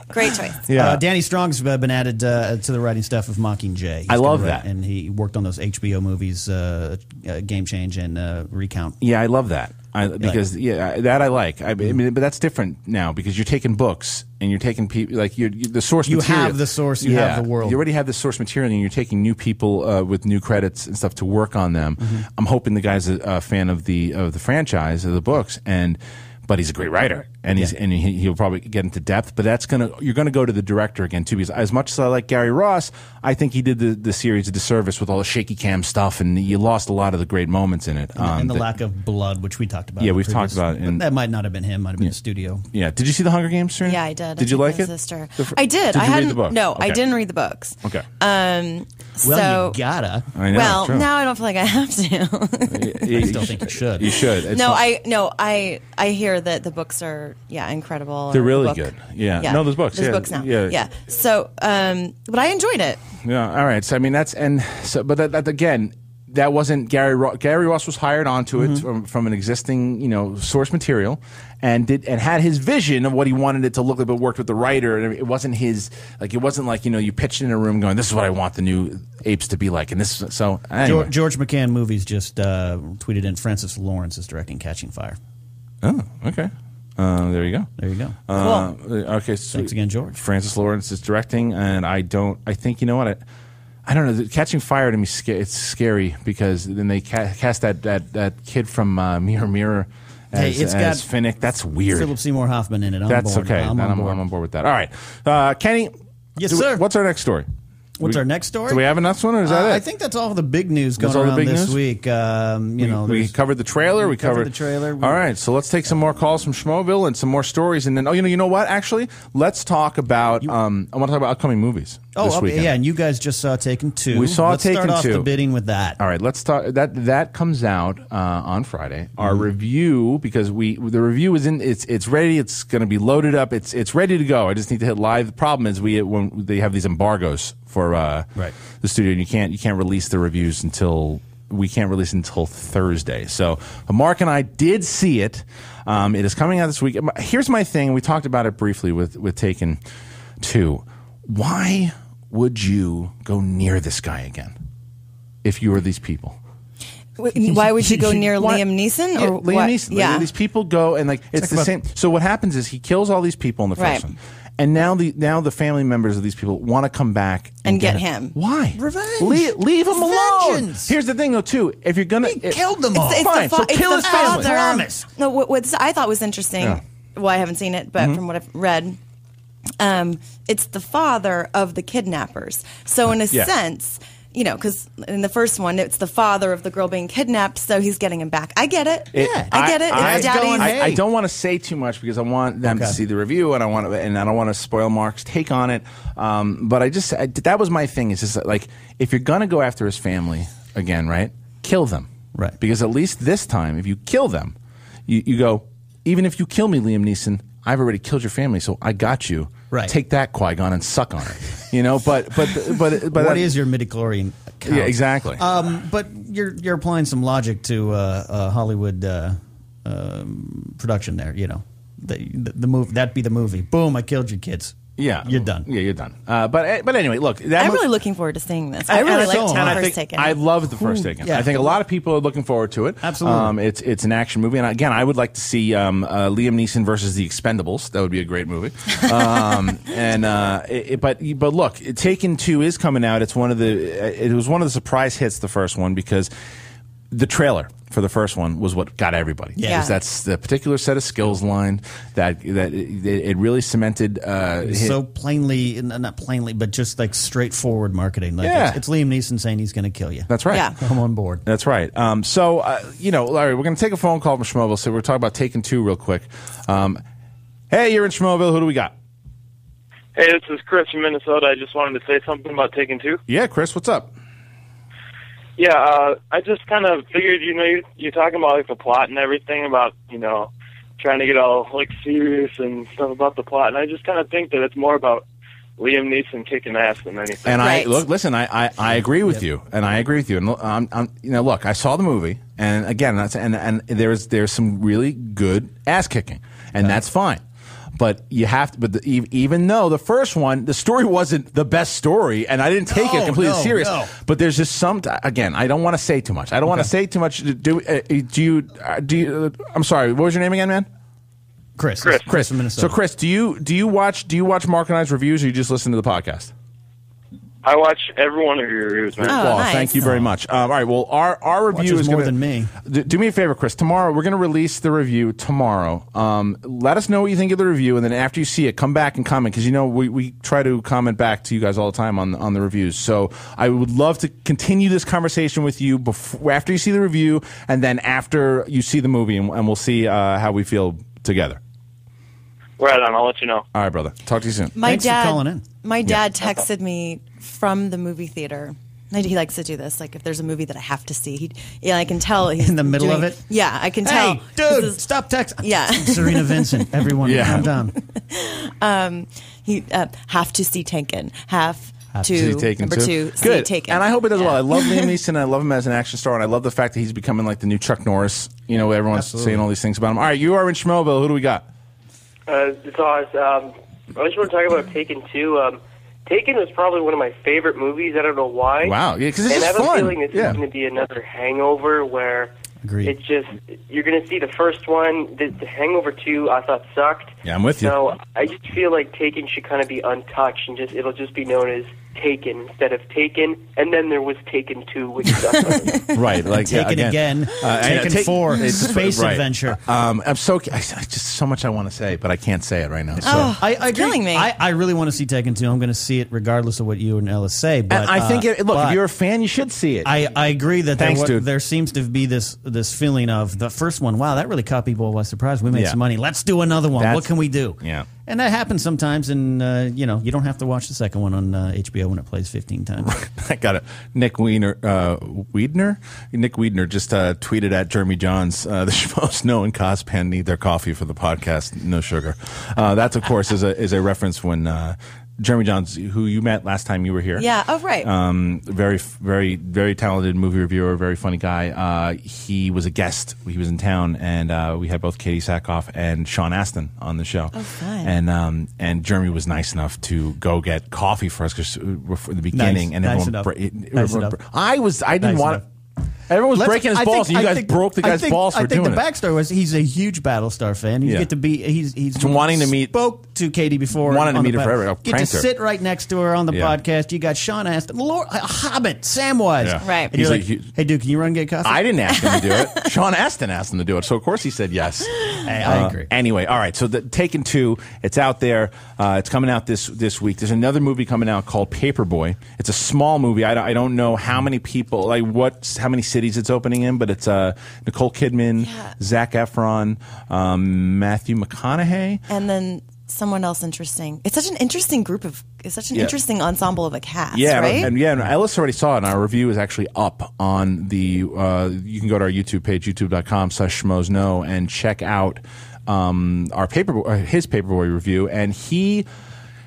Great choice. yeah, Danny Strong's been added to the writing staff of Mockingjay. He's I love gonna that. and he worked on those HBO movies, Game Change and Recount. Yeah, I love that. Because that I like. I mean, but that's different now because you're taking books and you're taking people like the source. You material. have the source. You have the world. You already have the source material, and you're taking new people with new credits and stuff to work on them. I'm hoping the guy's a fan of the franchise of the books, but he's a great writer, and he'll probably get into depth. But you're gonna go to the director again too, because as much as I like Gary Ross, I think he did the series a disservice with all the shaky cam stuff, and you lost a lot of the great moments in it. And the lack of blood, which we talked about. Yeah, we've talked about it. But that might not have been him. Might have been the studio. Yeah. Did you see the Hunger Games, Serena? Yeah, I did. Did you like it? Sister. I did. Did I you read hadn't. the book? No, Okay. I didn't read the books. Okay. Well, So you gotta. I know. well, true. now I don't feel like I have to. I still think you should. You should. It's No, fun. I hear that the books are incredible. They're or the really book. good. Yeah. No, there's books. There's Yeah. books now. Yeah. So, but I enjoyed it. Yeah. All right. So I mean, but that again, that wasn't Gary Ross. Gary Ross was hired onto it from an existing source material, and had his vision of what he wanted it to look like, but worked with the writer. And it wasn't his like you pitched in a room going, this is what I want the new apes to be like, and this. So anyway. George McCann Movies just tweeted in Francis Lawrence is directing Catching Fire. Oh, okay. There you go. There you go. Okay. So Thanks again, George. Francis Lawrence is directing, and I think you know what I don't know. Catching Fire to me, it's scary because then they cast that kid from Mirror Mirror as it's got Finnick. That's weird. Philip Seymour Hoffman in it. That's board. okay. I'm on board with that. All right, Kenny. Yes, sir. What's our next story? What's our next story? Do we have a next one, or is that it? I think that's all the big news going That's all the around big this news? week. We covered the trailer. We covered the trailer. All right, so let's take some more calls from Schmoville and some more stories, and then you know what? Actually, let's talk about. I want to talk about upcoming movies. This weekend. Yeah, and you guys just saw Taken 2. We saw Let's Taken start off 2. the bidding with that. All right, let's talk. That comes out on Friday. Our review, because the review is in. It's ready. It's going to be loaded up. It's ready to go. I just need to hit live. The problem is when they have these embargoes for the studio, and you can't release the reviews until Thursday. So Mark and I did see it. It is coming out this week. Here's my thing. We talked about it briefly with Taken 2. Why would you go near this guy again if you were these people? Why would you go near Liam Neeson? Yeah, Or Liam what? Neeson. Yeah. These people go and it's the same. So what happens is he kills all these people in the first one. And now the family members of these people want to come back and get him. Why? Revenge. Leave him alone. Vengeance. Here's the thing, though, too. If you're gonna, killed them all. Fine. So kill his family. Promise. No, what I thought was interesting. Well, I haven't seen it, but from what I've read, it's the father of the kidnappers. So in a sense, because in the first one, it's the father of the girl being kidnapped, so he's getting him back. I get it. I get it. It's daddy's. I don't want to say too much because I want them to see the review, and I don't want to spoil Mark's take on it. But that was my thing. It's just like if you're gonna go after his family again, right? Kill them, right? Because at least this time, if you kill them, you go, even if you kill me, Liam Neeson, I've already killed your family, so I got you. Right. Take that, Qui-Gon, and suck on it. You know, but what is your midichlorian count? Yeah, exactly. But you're applying some logic to Hollywood production there. You know, the movie, that'd be the movie. Boom! I killed your kids. Yeah, you're done. Yeah, you're done. But anyway, look. I'm really looking forward to seeing this. I really liked The First Taken. I love The First Taken. Yeah. I think a lot of people are looking forward to it. Absolutely. It's an action movie, and again, I would like to see Liam Neeson versus the Expendables. That would be a great movie. But look, Taken 2 is coming out. It was one of the surprise hits, the first one, because the trailer for the first one was what got everybody. Yeah. That's the particular set of skills line that it really cemented. So plainly, not plainly, but just like straightforward marketing. Like it's Liam Neeson saying he's going to kill you. That's right. Yeah. I'm on board. That's right. Larry, we're going to take a phone call from Schmoville. So we're talking about Taken 2 real quick. Hey, you're in Schmoville. Who do we got? Hey, this is Chris from Minnesota. I just wanted to say something about Taken 2. Yeah, Chris, what's up? Yeah, I just kind of figured, you're talking about like the plot and everything about, trying to get all like serious and stuff about the plot, and I just kind of think that it's more about Liam Neeson kicking ass than anything. And I agree with you, and I agree with you. And look, I saw the movie, and again, and there's some really good ass kicking, and that's fine. But you have to. But even though the first one, the story wasn't the best story, and I didn't take it completely serious. No. But there's just some. Again, I don't want to say too much. I don't want to say too much. Do you? I'm sorry. What was your name again, man? Chris from Minnesota. So, Chris, do you watch Mark and I's reviews, or you just listen to the podcast? I watch every one of your reviews, man. Oh, nice. Thank you very much. All right, well, our review is more than me. Do me a favor, Chris. Tomorrow, we're going to release the review tomorrow. Let us know what you think of the review, and then after you see it, come back and comment, because we try to comment back to you guys all the time on the reviews. So I would love to continue this conversation with you after you see the review, and then after you see the movie, and we'll see how we feel together. Right on. I'll let you know. All right, brother. Talk to you soon. Thanks for calling in. My dad texted me from the movie theater. He likes to do this. Like if there's a movie that I have to see, I can tell he's in the middle of it. Yeah, I can tell. Hey, dude, stop texting. Yeah, Cerina Vincent. Everyone, calm down. He have to see Taken. Have to see Taken number too. 2. Good. See Taken. And I hope it does well. I love Liam Neeson. I love him as an action star, and I love the fact that he's becoming like the new Chuck Norris. Everyone's saying all these things about him. All right, you are in Schmoville. Who do we got? It's Oz. I just want to talk about Taken 2. Taken was probably one of my favorite movies. I don't know why. Wow, yeah, because it's just fun. And I have a feeling this is going to be another Hangover where it's just, you're going to see the first one. The Hangover 2 I thought sucked. Yeah, I'm with you. So I just feel like Taken should kind of be untouched, and it'll just be known as Taken instead of Taken, and then there was Taken 2, which sucked. Right, like Taken again. Taken 4, Space Adventure. I just so much I want to say, but I can't say it right now. So. It's killing me. I really want to see Taken 2. I'm going to see it regardless of what you and Ellis say. But and I think, if you're a fan, you should see it. I agree that dude. There seems to be this feeling of the first one. Wow, that really caught people by surprise. We made some money. Let's do another one. What can we do? Yeah. And that happens sometimes, and you don't have to watch the second one on HBO when it plays 15 times. I got it. Nick Wiedner just tweeted at Jeremy Johns, the Schmoes Know and Cospan need their coffee for the podcast, no sugar. That, of course, is a reference when Jeremy Johns, who you met last time you were here. Yeah, oh, right. Very, very, very talented movie reviewer, very funny guy. He was a guest. He was in town, and we had both Katie Sackhoff and Sean Astin on the show. Oh, fun. And Jeremy was nice enough to go get coffee for us because for the beginning, and everyone. I didn't want. Everyone was breaking his balls, and you guys broke the guy's balls for doing it. I think the backstory was he's a huge Battlestar fan. You get to be he's wanting to meet. Spoke to Katie before. Wanted to meet her forever. Get to sit right next to her on the podcast. You got Sean Astin, Lord, Hobbit, Samwise. Right. And you're like, hey, dude, can you run and get coffee? I didn't ask him to do it. Sean Astin asked him to do it, so of course he said yes. Hey, I agree. Anyway, all right. So the Taken 2, it's out there. It's coming out this week. There's another movie coming out called Paperboy. It's a small movie. I don't know how many people, how many cities it's opening in, but it's Nicole Kidman, Zac Efron, Matthew McConaughey, and then someone else interesting. It's such an interesting interesting ensemble of a cast. Yeah, right? and Ellis already saw it, and our review is actually up on the. You can go to our YouTube page, youtube.com/schmoesknow, and check out his Paperboy review, and he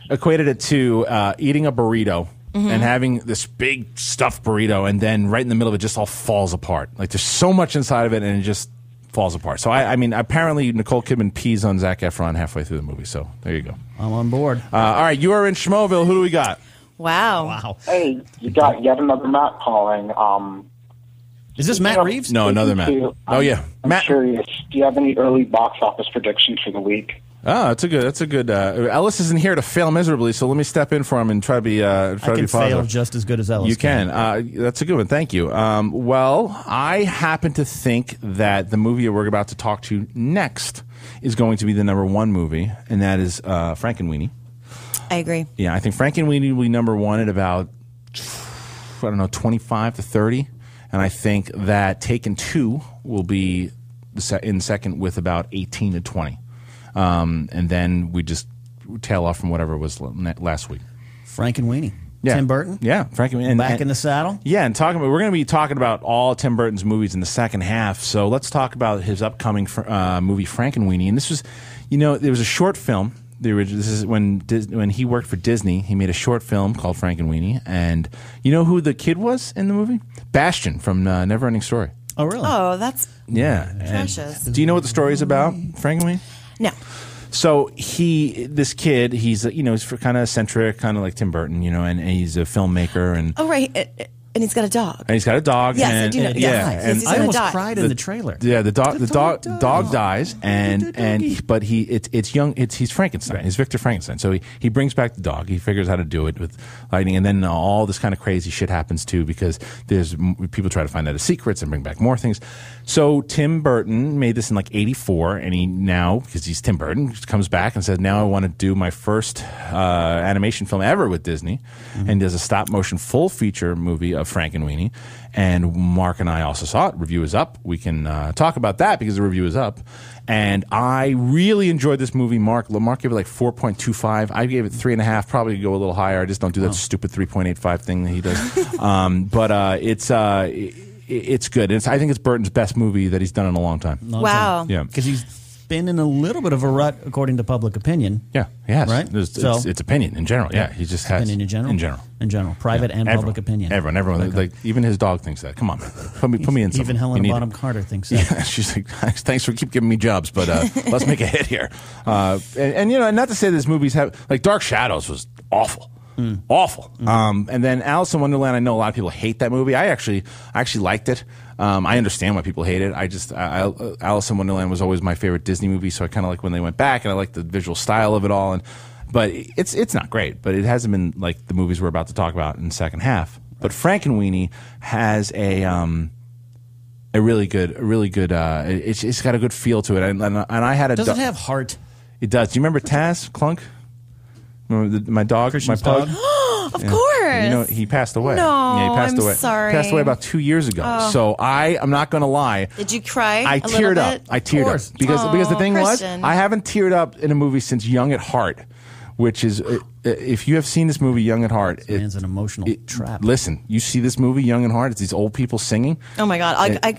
equated it to eating a burrito and having this big stuffed burrito, and then right in the middle of it just all falls apart. Like there's so much inside of it, and it just falls apart. So I mean, apparently Nicole Kidman pees on Zac Efron halfway through the movie. So there you go. I'm on board. All right, you are in Schmoville. Who do we got? Wow. Hey, you got yet another Matt calling. Is this Matt Reeves? No, another Matt. I'm Matt. Curious. Do you have any early box office predictions for the week? Oh, that's a good. Ellis isn't here to fail miserably, so let me step in for him and try to be I can positive. fail just as good as Ellis. You can. That's a good one. Thank you. Well, I happen to think that the movie we're about to talk to next is going to be the #1 movie, and that is Frankenweenie. I agree. Yeah, I think Frankenweenie will be #1 at about 25 to 30, and I think that Taken 2 will be in second with about 18 to 20. And then we just tail off from whatever was last week. Frankenweenie. Yeah. Tim Burton? Yeah, Frankenweenie. Back in the saddle? Yeah, and we're going to be talking about all Tim Burton's movies in the second half. So let's talk about his upcoming movie Frankenweenie. And this was, there was a short film. This is when he worked for Disney. He made a short film called Frankenweenie. And you know who the kid was in the movie? Bastian from Neverending Story. Oh, really? Oh, that's precious. Do you know what the story is about, Frankenweenie? No. So this kid, he's he's kind of eccentric, kind of like Tim Burton, and he's a filmmaker, and oh right, and he's got a dog. And he's got a dog. Yes, and, I do know. And I almost cried in the trailer. Yeah, the dog dies, but he's Frankenstein. He's Victor Frankenstein. So he brings back the dog. He figures out how to do it with lightning, and then all this kind of crazy shit happens too because there's people try to find out his secrets and bring back more things. So Tim Burton made this in like '84, and he now, because he's Tim Burton, comes back and says, now I want to do my first animation film ever with Disney, and does a stop motion full feature movie of Frankenweenie. And Mark and I also saw it. Review is up. We can talk about that because the review is up. And I really enjoyed this movie. Mark gave it like 4.25. I gave it 3.5. Probably go a little higher. I just don't do that stupid 3.85 thing that he does. But it's good. I think it's Burton's best movie that he's done in a long time. Wow. Yeah. Because he's been in a little bit of a rut, according to public opinion. Yeah, yes. Right? It's opinion in general. Yeah, he just has opinion in general. In general, private and everyone, public opinion. Everyone, Okay. like even his dog thinks that. Come on, man. Put me in. Even Helena Bonham Carter thinks that. Yeah, she's like, thanks for keep giving me jobs, but let's make a hit here. And not to say this movies have like Dark Shadows was awful. Awful. And then Alice in Wonderland, I know a lot of people hate that movie. I actually liked it. I understand why people hate it. Alice in Wonderland was always my favorite Disney movie, so I kind of like when they went back, and I like the visual style of it all. But it's not great. But it hasn't been like the movies we're about to talk about in the second half. But Frankenweenie has a really good. It's got a good feel to it. And I had a. Does it have heart? It does. Do you remember Taz Clunk? Remember my dog, Christian's my pug? Of course. He passed away. No, he passed I'm away. sorry. Passed away about 2 years ago. Oh. So I'm not going to lie. Did you cry? I teared up. I teared up because the thing Christian. was I haven't teared up in a movie since Young at Heart, which is if you have seen this movie Young at Heart, it's an emotional trap. Listen, you see this movie Young at Heart. It's these old people singing. Oh my God! I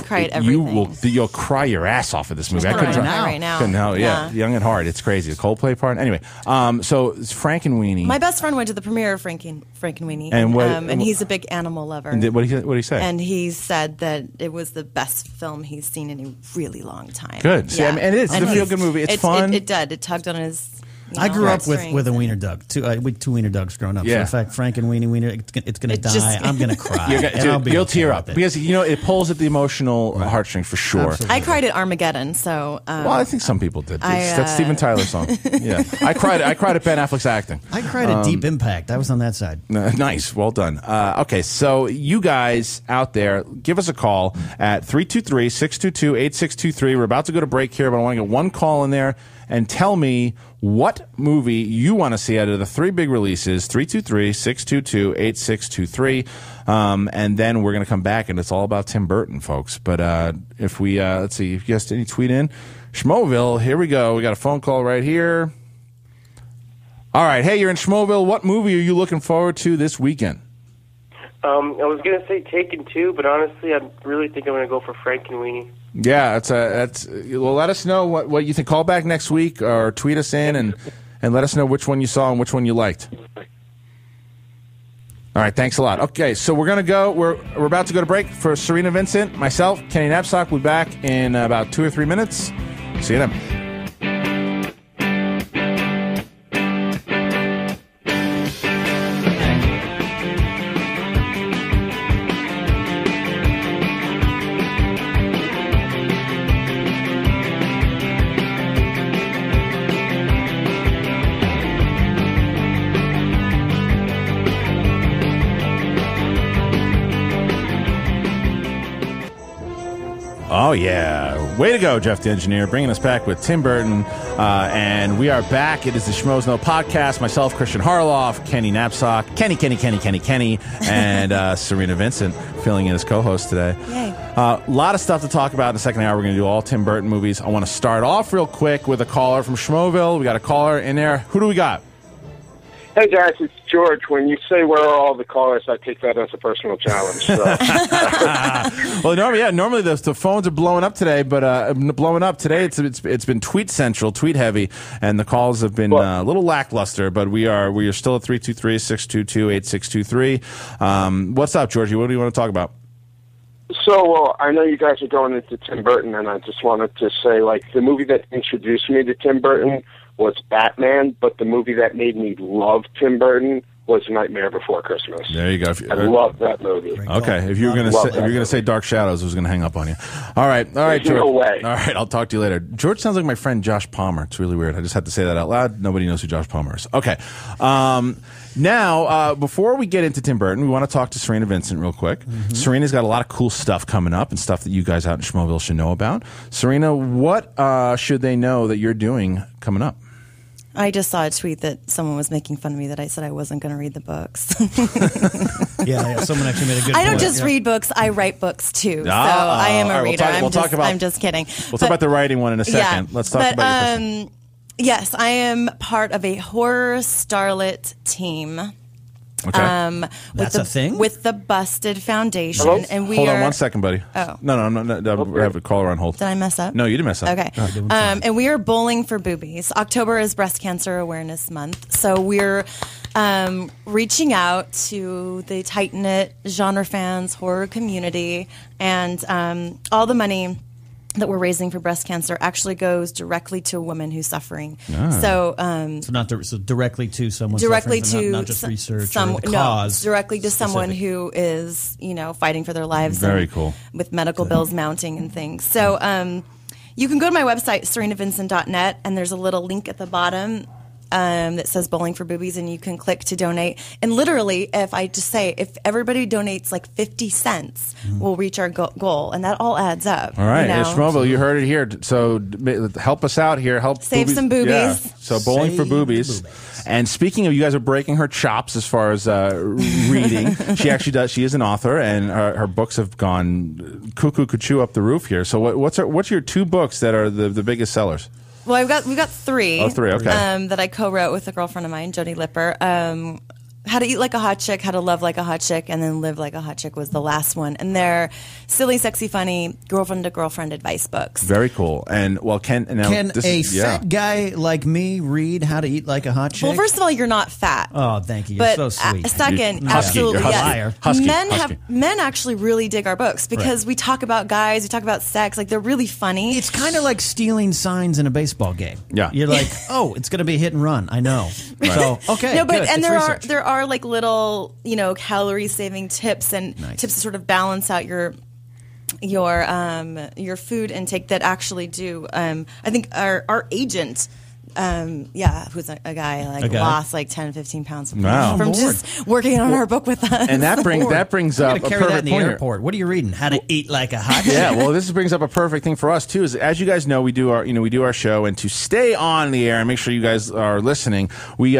cried everything. You'll cry your ass off of this movie. I couldn't cry right now. Yeah, Young at Heart. It's crazy. The Coldplay part. Anyway, so it's Frankenweenie. My best friend went to the premiere of Frankenweenie, and he's a big animal lover. And what did he say? And he said that it was the best film he's seen in a really long time. Good. See, and it is. It's a feel good movie. It's fun. It did. It tugged on his. I grew up with a wiener dug. Two wiener dugs growing up. Yeah. So in fact, Frankenweenie wiener, it's going to die. I'm going to cry. You'll tear up because it pulls at the emotional heartstrings for sure. Absolutely. I cried at Armageddon. So well, I think some people did. That's Steven Tyler's song. Yeah, I cried at Ben Affleck's acting. I cried at Deep Impact. I was on that side. Nice, well done. Okay, so you guys out there, give us a call at 323-622-8623. We're about to go to break here, but I want to get one call in there and tell me what movie you want to see out of the three big releases, 323-622-8623. And then we're going to come back, and it's all about Tim Burton, folks. But if we, let's see, if you guys any tweet in, Schmoville, here we go. We got a phone call right here. All right, hey, you're in Schmoville. What movie are you looking forward to this weekend? I was going to say Taken 2, but honestly, I really think I'm going to go for Frankenweenie. Yeah, well, let us know what you think. Call back next week or tweet us in and let us know which one you saw and which one you liked. All right, thanks a lot. Okay, so we're gonna go. We're about to go to break for Cerina Vincent, myself, Kenny Napzok. We'll be back in about 2 or 3 minutes. See you then. Oh, yeah. Way to go, Jeff the Engineer, bringing us back with Tim Burton. And we are back. It is the Schmoes Know podcast. Myself, Christian Harloff, Kenny Napzok, Kenny, and Cerina Vincent filling in as co-host today. Yay. A lot of stuff to talk about in the second hour. We're going to do all Tim Burton movies. I want to start off real quick with a caller from Schmoville. We got a caller in there. Who do we got? Hey guys, it's George. When you say where are all the callers, I take that as a personal challenge. So. Well, normally the phones are blowing up today, but blowing up today it's been tweet central, tweet heavy, and the calls have been a little lackluster. But we are still at 323-622-8623. What's up, Georgie? What do you want to talk about? So, I know you guys are going into Tim Burton, and I just wanted to say, like, the movie that introduced me to Tim Burton was Batman, but the movie that made me love Tim Burton was Nightmare Before Christmas. There you go. I love that movie. Okay, if you're going to say Dark Shadows, I was going to hang up on you. All right, George. No way. All right, I'll talk to you later. George sounds like my friend Josh Palmer. It's really weird. I just had to say that out loud. Nobody knows who Josh Palmer is. Okay. Now, before we get into Tim Burton, we want to talk to Cerina Vincent real quick. Mm-hmm. Cerina's got a lot of cool stuff coming up and stuff that you guys out in Schmoville should know about. Cerina, what should they know that you're doing coming up? I just saw a tweet that someone was making fun of me that I said I wasn't going to read the books. yeah, someone actually made a good point. I don't just read books, I write books too. So I am a reader. I'm just kidding. We'll talk about the writing one in a second. Yeah, Let's talk about your first. Yes, I am part of a horror starlet team. Okay. That's a thing? With the Busted Foundation. Hello? And hold on 1 second, buddy. Oh. No, I have a caller on hold. Did I mess up? No, you didn't mess up. Okay. And we are bowling for boobies. October is Breast Cancer Awareness Month. So we're reaching out to the tight-knit genre fans, horror community, and all the money that we're raising for breast cancer actually goes directly to a woman who's suffering. So directly to someone directly suffering, to not just research or the cause. Directly to someone who is, fighting for their lives. Very cool. With medical bills mounting and things. So you can go to my website, cerinavincent.net, and there's a little link at the bottom that says Bowling for Boobies, and you can click to donate. And literally, if everybody donates like 50 cents, we'll reach our goal, and that all adds up. All right, Schmoville, you heard it here. So help us out here. Help save boobies. some boobies. Yeah. So Bowling for Boobies. And speaking of, you guys are breaking her chops as far as reading. She actually does. She is an author, and her books have gone cuckoo up the roof here. So what's your 2 books that are the biggest sellers? Well, we've got 3. Oh, 3, okay. That I co-wrote with a girlfriend of mine, Jody Lipper. How to Eat Like a Hot Chick, How to Love Like a Hot Chick, and then Live Like a Hot Chick was the last one. And they're silly, sexy, funny, girlfriend-to-girlfriend advice books. Very cool. And, can a fat guy like me read How to Eat Like a Hot Chick? Well, first of all, you're not fat. Oh, thank you. You're so sweet. Second, absolutely, yes. Men actually really dig our books because we talk about guys, we talk about sex, like they're really funny. It's kind of like stealing signs in a baseball game. Yeah. You're like, oh, it's going to be hit and run. I know. Right. So, okay. No, but good. And there are like little, calorie saving tips and tips to sort of balance out your food intake that actually do. I think our agent, who's a guy lost like 10, 15 pounds from just working on our book with us. And that brings up a perfect that in the point airport. What are you reading? How to Eat Like a Hot Chick. Yeah, well, this brings up a perfect thing for us too. Is as you guys know, we do our show, and to stay on the air and make sure you guys are listening, we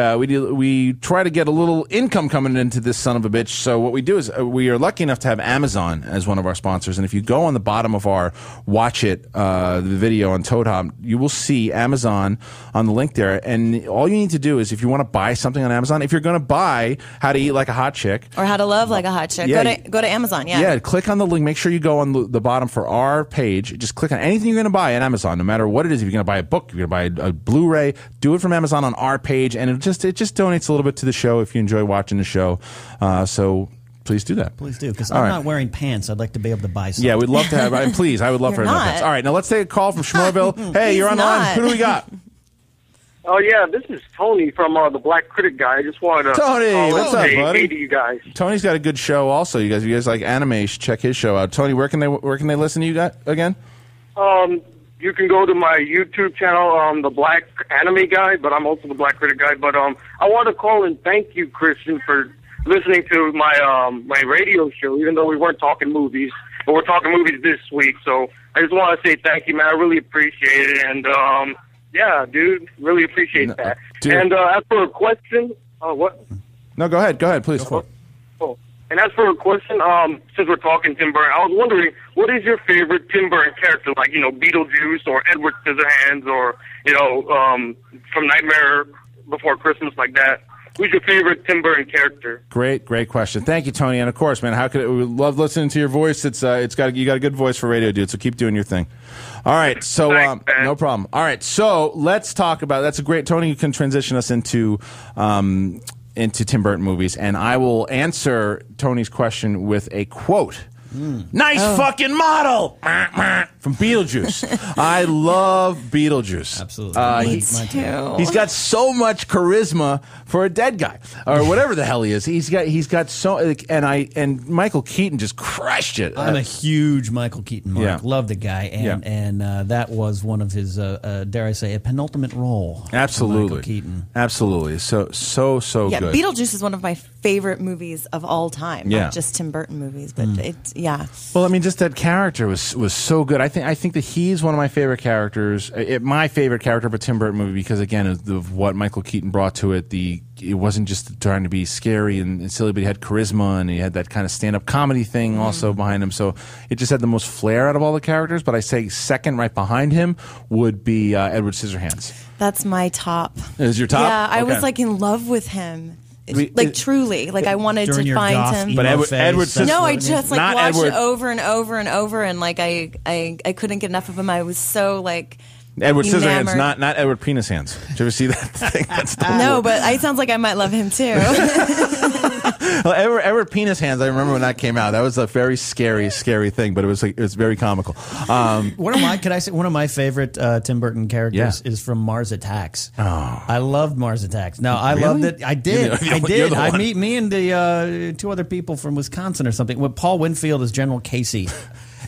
try to get a little income coming into this son of a bitch. So what we do is we are lucky enough to have Amazon as one of our sponsors, and if you go on the bottom of our Watch It the video on Toad Hop, you will see Amazon on on the link there. And all you need to do is, if you want to buy something on Amazon, if you're going to buy How to Eat Like a Hot Chick or How to Love Like a Hot Chick, go to Amazon. Yeah, click on the link. Make sure you go on the bottom for our page. Just click on anything you're going to buy on Amazon, no matter what it is. If you're going to buy a book, if you're going to buy a Blu-ray, do it from Amazon on our page, and it just donates a little bit to the show if you enjoy watching the show. So please do that. Please do, because I'm not wearing pants. I'd like to be able to buy something. Yeah, we'd love to have. Please, I would love for everyone to have pants. All right, now let's take a call from Schmoorville. Hey, you're on the line. Who do we got? Oh, yeah, this is Tony from the Black Critic Guy. I just wanted to Tony, what's up, buddy? Hey to you guys. Tony's got a good show also. You guys like anime, you should check his show out. Tony, where can they listen to you again? You can go to my YouTube channel, The Black Anime Guy, but I'm also the Black Critic Guy. But I want to call and thank you, Christian, for listening to my radio show, even though we weren't talking movies, but we're talking movies this week. So I just want to say thank you, man. I really appreciate it. And, yeah, dude, really appreciate that. Dude. And as for a question, what? No, go ahead, please. Oh. And as for a question, since we're talking Tim Burton, I was wondering, what is your favorite Tim Burton character? Like, Beetlejuice or Edward Scissorhands or, from Nightmare Before Christmas, like that. Who's your favorite Tim Burton character? Great question. Thank you, Tony. And of course, man, we love listening to your voice. You got a good voice for radio, dude. So keep doing your thing. All right, so no problem. All right, so let's talk about. That's a great. Tony, you can transition us into Tim Burton movies, and I will answer Tony's question with a quote. Nice fucking model from Beetlejuice. I love Beetlejuice. Absolutely. He's got so much charisma for a dead guy or whatever the hell he is. He's got so and Michael Keaton just crushed it. I'm a huge Michael Keaton mark. Yeah. Love the guy, and that was one of his dare I say a penultimate role. Absolutely, Michael Keaton. Absolutely, so good. Beetlejuice is one of my favorite movies of all time. Not just Tim Burton movies, but it's. Yeah. Well, I mean, just that character was so good. I think that he's one of my favorite characters. My favorite character of a Tim Burton movie because, again, of what Michael Keaton brought to it. It wasn't just trying to be scary and silly, but he had charisma and he had that kind of stand-up comedy thing also behind him. So it just had the most flair out of all the characters. But I say second, right behind him, would be Edward Scissorhands. That's my top. Is your top? Yeah, I was in love with him. Truly, I wanted to find him. But Edward Scissorhands. No, I just watched it over and over and over, and I couldn't get enough of him. I was so Edward Scissorhands, not Edward Penis Hands. Did you ever see that thing? No, but it sounds like I might love him too. Well, Edward Penis Hands. I remember when that came out. That was a very scary thing, but it was very comical. One of my favorite Tim Burton characters is from Mars Attacks. Oh, I loved Mars Attacks. No, I loved it. I did. Me and the two other people from Wisconsin or something. With Paul Winfield as General Casey.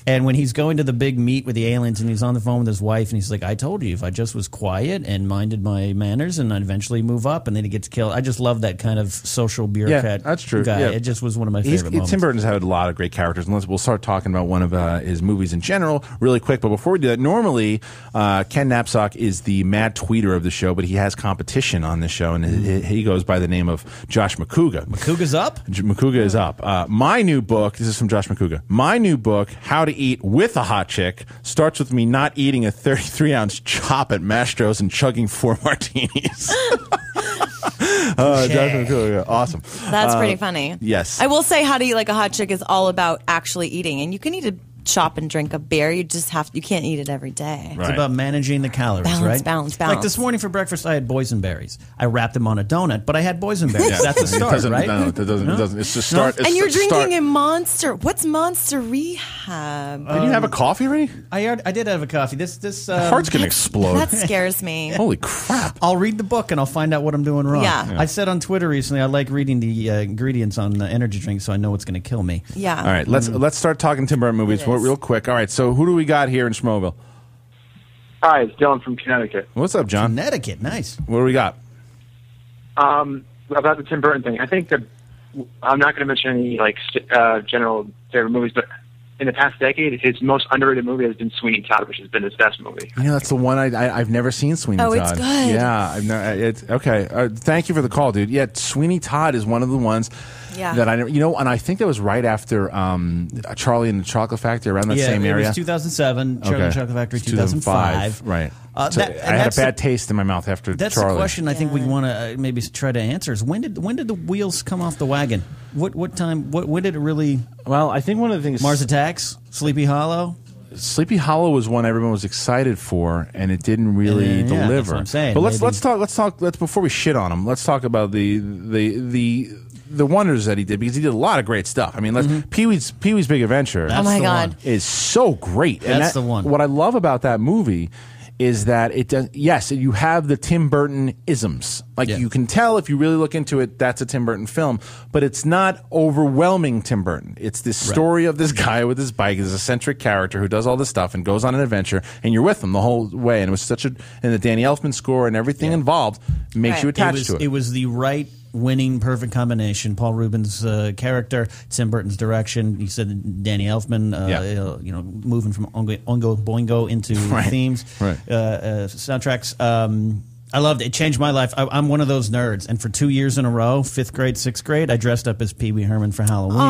And when he's going to the big meet with the aliens and he's on the phone with his wife and he's like, I told you if I just was quiet and minded my manners and I'd eventually move up, and then he gets killed. I just love that kind of social bureaucrat that's true. guy. Yeah. It just was one of my favorite moments. Tim Burton's had a lot of great characters. And we'll start talking about one of his movies in general really quick. But before we do that, normally Ken Napzok is the mad tweeter of the show, but he has competition on the show, and he goes by the name of Josh McCouga. McCouga's up? McCouga is up. My new book, this is from Josh McCouga, my new book, How to Eat with a Hot Chick, starts with me not eating a 33-ounce chop at Mastro's and chugging 4 martinis. Josh McCouga, awesome. That's pretty funny. Yes. I will say How to Eat Like a Hot Chick is all about actually eating, and you can eat a chop and drink a beer. You can't eat it every day. It's about managing the calories, right? Balance. Like this morning for breakfast, I had boysenberries. I wrapped them on a donut, but I had boysenberries. Yeah. That's a start, right? No, it doesn't. It's just start. And you're drinking a Monster. What's Monster Rehab? Did you have a coffee already? I did have a coffee. This my heart's gonna explode. That scares me. Holy crap! I'll read the book and I'll find out what I'm doing wrong. Yeah. I said on Twitter recently I like reading the ingredients on the energy drink so I know what's going to kill me. Yeah. All right, let's start talking Tim Burton movies real quick. All right, so who do we got here in Schmoeville? Hi, it's Dylan from Connecticut. What's up, John? Connecticut, nice. What do we got? About the Tim Burton thing, I think that I'm not going to mention any general favorite movies, but in the past decade, his most underrated movie has been Sweeney Todd, which has been his best movie. Yeah, that's the one I've never seen. Sweeney Todd. Oh, it's good. Yeah, it's okay. Thank you for the call, dude. Yeah, Sweeney Todd is one of the ones. Yeah. that I never, and I think that was right after Charlie and the Chocolate Factory, around that same area. It was 2007. Charlie and the Chocolate Factory, 2005. Right. So I had a bad taste in my mouth after that's Charlie. That's the question I think we want to maybe try to answer is when did the wheels come off the wagon? What time? When did it really? Well, I think one of the things Mars Attacks, Sleepy Hollow. Sleepy Hollow was one everyone was excited for, and it didn't really deliver. That's what I'm saying. But let's talk before we shit on him. Let's talk about the wonders that he did, because he did a lot of great stuff. I mean, Pee-wee's Big Adventure. Oh my God, is so great. That's the one. What I love about that movie is that it does. Yes, you have the Tim Burton isms. You can tell if you really look into it, that's a Tim Burton film. But it's not overwhelming Tim Burton. It's this story of this guy with his bike, this eccentric character who does all this stuff and goes on an adventure, and you're with him the whole way. And it was and the Danny Elfman score and everything involved makes you attached to it. It was the right winning perfect combination. Paul Rubin's character, Tim Burton's direction. You said Danny Elfman, moving from Oingo Boingo into themes, soundtracks. I loved it. It changed my life. I'm one of those nerds, and for 2 years in a row, 5th grade, 6th grade, I dressed up as Pee Wee Herman for Halloween,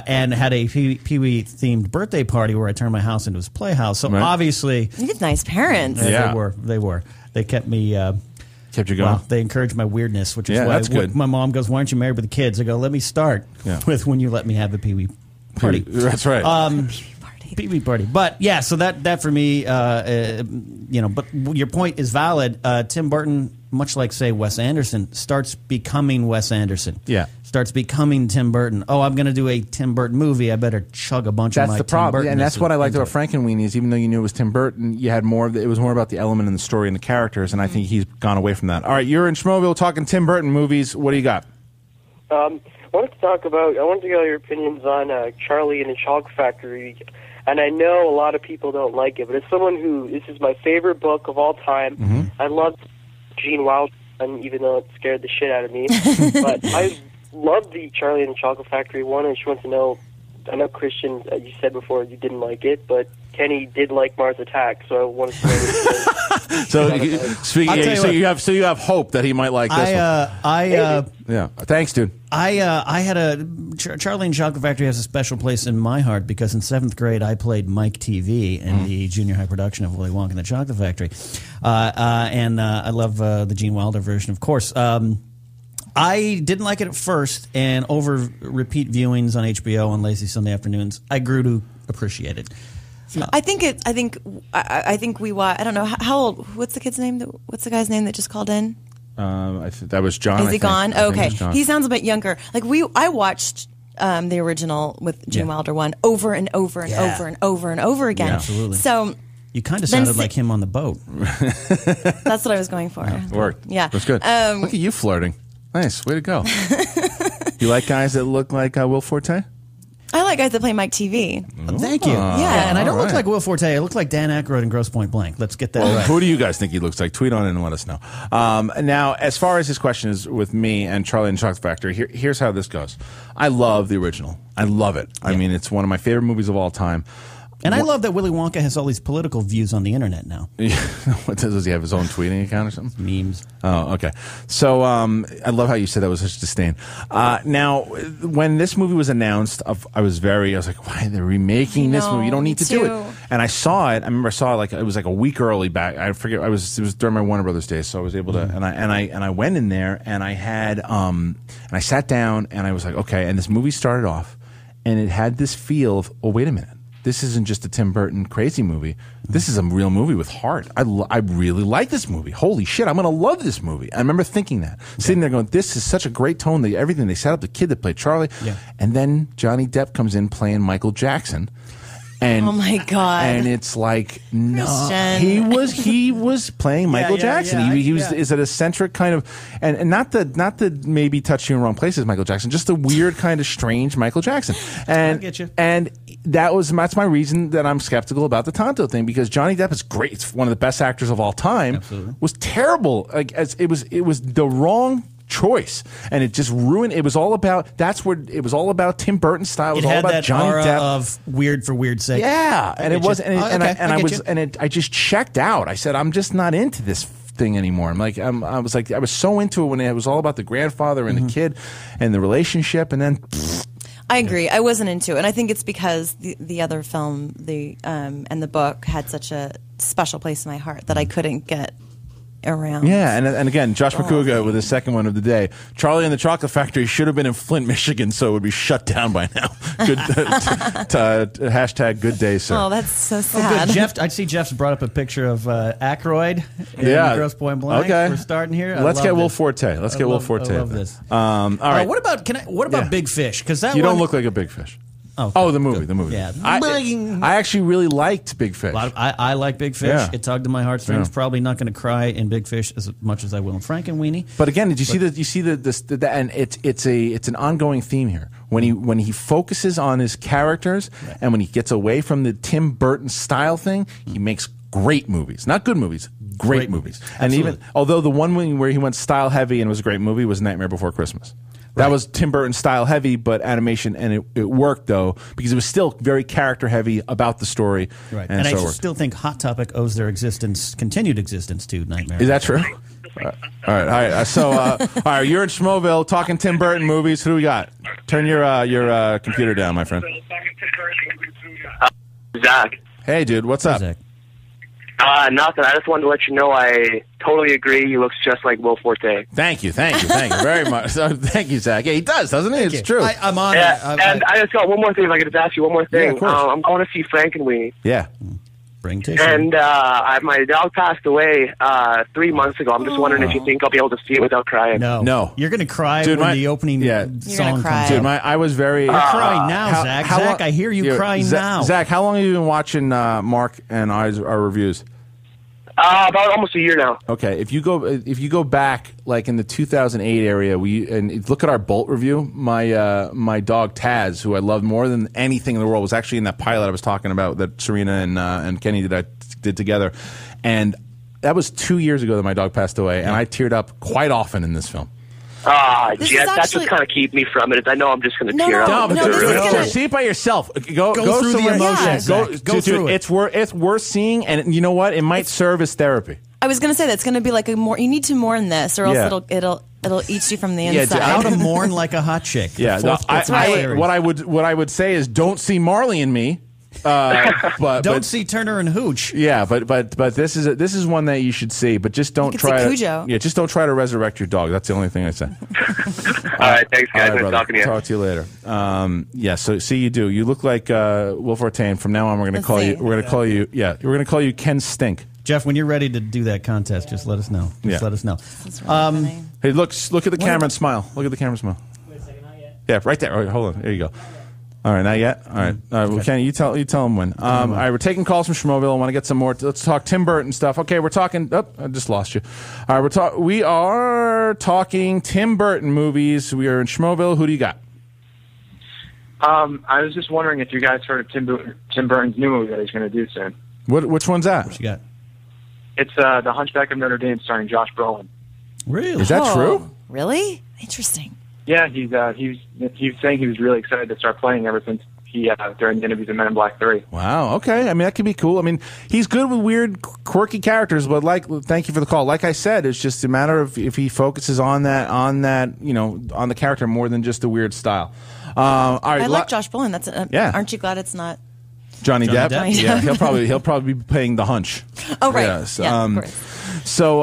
and had a Pee Wee themed birthday party where I turned my house into his playhouse. So obviously, you had nice parents. They were. They kept me. Kept you going. Well, they encouraged my weirdness, which is why that's good. My mom goes, "Why aren't you married with the kids?" I go, "Let me start with when you let me have a Pee Wee party." That's right. Pee Wee party. But yeah, so that for me, but your point is valid. Tim Burton, much like say Wes Anderson, starts becoming Wes Anderson. Yeah. Starts becoming Tim Burton. Oh, I'm going to do a Tim Burton movie. I better chug a bunch of my That's the problem. Tim And that's what I liked about Frankenweenies. Even though you knew it was Tim Burton, you had more. It was more about the element and the story and the characters, and I think he's gone away from that. All right, you're in Schmoville talking Tim Burton movies. What do you got? I wanted to get all your opinions on Charlie and the Chocolate Factory. And I know a lot of people don't like it, but as someone this is my favorite book of all time. I love Gene Wilder, even though it scared the shit out of me. But I love the Charlie and the Chocolate Factory one. And she wants to know, I know Christian, you said before you didn't like it, but Kenny did like Mars Attacks, so I wanted to know. So you have hope that he might like this one. Thanks, dude. I had Charlie and Chocolate Factory has a special place in my heart because in 7th grade I played Mike TV in the junior high production of Willy Wonka and the Chocolate Factory, and I love the Gene Wilder version, of course. I didn't like it at first, and over repeat viewings on HBO on lazy Sunday afternoons, I grew to appreciate it. I think we watch. I don't know how old. What's the kid's name? What's the guy's name that just called in? That was John. Is he gone? Okay, he sounds a bit younger. I watched the original with Gene Wilder one over and over and over and over and over again. Yeah, absolutely. So you kind of sounded like him on the boat. That's what I was going for. It worked. Yeah, that's good. Look at you flirting. Nice, way to go. You like guys that look like Will Forte? I like guys that play Mike TV. Thank you. Yeah, and I don't look like Will Forte. I look like Dan Aykroyd in Grosse Point Blank. Let's get that right. Who do you guys think he looks like? Tweet on it and let us know. Now, as far as his question is with me and Charlie and the Chocolate Factory, here's how this goes. I love the original. I love it. I mean, it's one of my favorite movies of all time. And I love that Willy Wonka has all these political views on the internet now. Does he have his own tweeting account or something? Memes. Oh, okay. So I love how you said that with such disdain. Now, when this movie was announced, I was like, why are they remaking this movie? You don't need to do it. And I saw it. I remember I saw it it was like a week early back. I forget. It was during my Warner Brothers days, so I was able to. And I went in there and I had and I sat down and I was like, okay. And this movie started off, and it had this feel of, oh, wait a minute. This isn't just a Tim Burton crazy movie. This is a real movie with heart. I really like this movie. Holy shit, I'm going to love this movie. I remember thinking that. Sitting there going, this is such a great tone. Everything. They set up the kid that played Charlie. Yeah. And then Johnny Depp comes in playing Michael Jackson. And, oh my God! And it's like, no, he was playing Michael Jackson. He is an eccentric kind of, and not the maybe touch you in wrong places Michael Jackson, just the weird kind of strange Michael Jackson. And I get you. And that's my reason that I'm skeptical about the Tonto thing, because Johnny Depp is great. It's one of the best actors of all time. Absolutely. Was terrible. It was the wrong choice, and it just ruined. It was all about. It was all about Tim Burton style. It was all about that Johnny aura Depp of weird for weird's sake. Yeah, and it was, I just checked out. I said, I'm just not into this thing anymore. I was so into it when it was all about the grandfather and the kid and the relationship, and then. I agree. I wasn't into it, and I think it's because the other film, and the book had such a special place in my heart that I couldn't get around. Yeah, and again, Josh McCouga with his second one of the day. Charlie and the Chocolate Factory should have been in Flint, Michigan, so it would be shut down by now. Good hashtag good day, sir. Oh, that's so Oh, sad. good. Jeff, I see Jeff's brought up a picture of Aykroyd in Grosse Pointe Blank. Okay. We're starting here. Let's get Will Forte. Let's get Will Forte. I love this. All right. What about Big Fish? Because that you one, don't look like a big fish. Oh, the movie. Yeah. I actually really liked Big Fish. I like Big Fish. Yeah. It tugged at my heartstrings. Probably not going to cry in Big Fish as much as I will in Frankenweenie. But again, did you see that? You see that, and it's an ongoing theme here. When he focuses on his characters, and when he gets away from the Tim Burton style thing, he makes great movies. Not good movies, great movies. And even although the one where he went style heavy and was a great movie was Nightmare Before Christmas. That was Tim Burton style heavy, but animation, and it worked though because it was still very character heavy about the story. Right, and so I still think Hot Topic owes their continued existence to Nightmare. Is that true? All right. So, all right, you're in Schmoville talking Tim Burton movies. Who do we got? Turn your computer down, my friend. Zach. Hey, dude. What's up? Zach. Nothing. I just wanted to let you know I totally agree. He looks just like Will Forte. Thank you very much. Thank you, Zach. Yeah, he does, doesn't he? It's true. I'm on Yeah, it. and I just got one more thing. If I could just ask you one more thing. Yeah, of course. I'm going to see Frankenweenie. Yeah. Bring tissue. And my dog passed away 3 months ago. I'm just wondering if you think I'll be able to see it without crying. No. You're going to cry Dude, when the opening song comes Dude, in. I was very... You're crying now, Zach. Zach, I hear you crying now. Zach, how long have you been watching Mark and our reviews? About almost a year now. Okay, if you go back like in the 2008 area, and look at our Bolt review. My dog Taz, who I love more than anything in the world, was actually in that pilot I was talking about that Cerina and Kenny did together, and that was 2 years ago that my dog passed away, and I teared up quite often in this film. That's just kind of keep me from it. I know I'm just going to tear up. See it by yourself. Go through the emotions. Go through it. It's worth seeing, and you know what? It might serve as therapy. I was going to say that's going to be like you need to mourn this, or else it'll eat you from the inside. How to mourn like a hot chick. Yeah, what I would say is don't see Marley and Me. But don't see Turner and Hooch. Yeah, but this is one that you should see. But just don't try. Just don't try to resurrect your dog. That's the only thing I say. All right, thanks guys. Nice talking to you. Talk to you later. So see, you do. You look like Will Forte. And from now on, we're going to call you. We're going to call you. Yeah, we're going to call you Ken Stink. Jeff, when you're ready to do that contest, just let us know. Let us know. Hey, look at the camera and smile. Look at the camera and smile. Wait a second, not yet. Yeah, right there. All right, hold on. There you go. All right, not yet. All right. Well, Kenny, you tell him when. All right, we're taking calls from Schmoville. I want to get some more. Let's talk Tim Burton stuff. Okay, we're talking. Oh, I just lost you. All right, we are talking Tim Burton movies. We are in Schmoville. Who do you got? I was just wondering if you guys heard of Tim Burton's new movie that he's going to do soon. Which one's that? What you got? It's The Hunchback of Notre Dame, starring Josh Brolin. Really? Is that true? Really? Interesting. Yeah, he's saying he was really excited to start playing ever since during the interviews in Men in Black 3. Wow. Okay. I mean, that could be cool. I mean, he's good with weird, quirky characters. But thank you for the call. Like I said, it's just a matter of if he focuses on that, on the character more than just the weird style. All right. I like Josh Brolin. That's Aren't you glad it's not Johnny Depp? Yeah, Depp. he'll probably be playing the hunch. Oh right. Yes. Of course. So,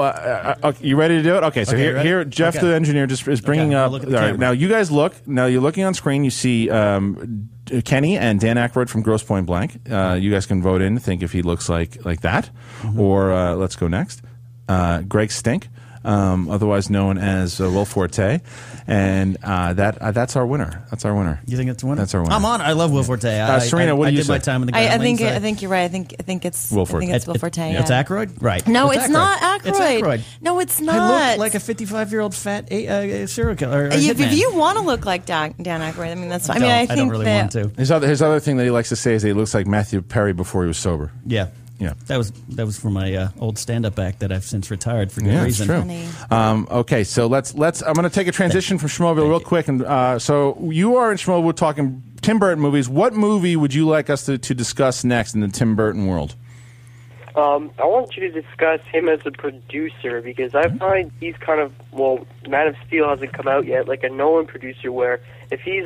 you ready to do it? Okay. So here, Jeff, the engineer, just is bringing up. Look at All the right. camera. Now you guys look. Now you're looking on screen. You see Kenny and Dan Aykroyd from Grosse Pointe Blank. You guys can vote in. Think if he looks like that, or let's go next. Greg Stink, otherwise known as Will Forte, and that's our winner. That's our winner. You think it's a winner? That's our winner. I'm on. I love Will Forte. Serena, what do you say? I did my time in the I Groundlings. think you're right. I think it's Will Forte. I think it's Will Forte. It's Aykroyd? Right. No, It's it's not Aykroyd. It's Aykroyd. No, it's not. I look like a 55-year-old fat serial killer. If you want to look like Dan Aykroyd, I mean that's. I don't really want to. His other thing that he likes to say is that he looks like Matthew Perry before he was sober. Yeah. Yeah, that was for my old stand-up act that I've since retired for good reason. That's true. Okay, so let's. I'm going to take a transition from Schmoville real quick, and so you are in Schmoville. We're talking Tim Burton movies. What movie would you like us to discuss next in the Tim Burton world? I want you to discuss him as a producer because I find he's kind of Man of Steel hasn't come out yet, like a Nolan producer, where if he's